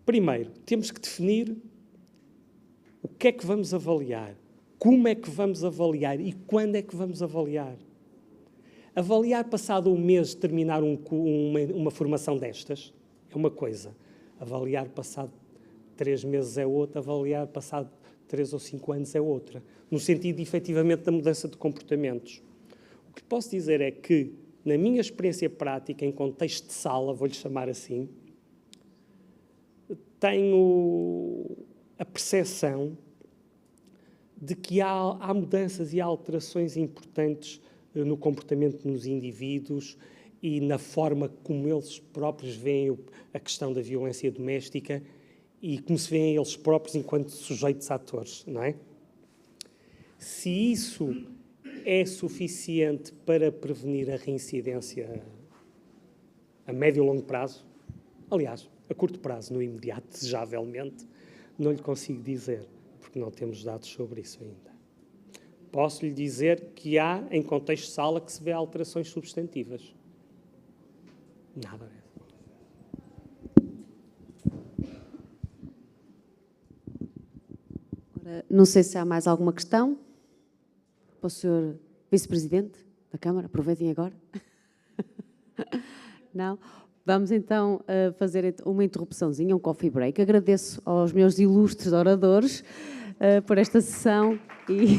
primeiro, temos que definir o que é que vamos avaliar, como é que vamos avaliar e quando é que vamos avaliar. Avaliar passado um mês de terminar uma formação destas é uma coisa. Avaliar passado 3 meses é outra, avaliar passado 3 ou 5 anos é outra, no sentido, efetivamente, da mudança de comportamentos. O que posso dizer é que, na minha experiência prática, em contexto de sala, vou-lhe chamar assim, tenho a percepção de que há mudanças e há alterações importantes no comportamento dos indivíduos e na forma como eles próprios veem a questão da violência doméstica e como se veem eles próprios enquanto sujeitos atores, não é? Se isso é suficiente para prevenir a reincidência a médio e longo prazo? Aliás, a curto prazo, no imediato, desejavelmente, não lhe consigo dizer, porque não temos dados sobre isso ainda. Posso lhe dizer que há, em contexto de sala, que se vê alterações substantivas. Nada.
Não sei se há mais alguma questão para o Sr. Vice-Presidente da Câmara. Aproveitem agora. Não? Vamos então fazer uma interrupçãozinha, um coffee break. Agradeço aos meus ilustres oradores por esta sessão e...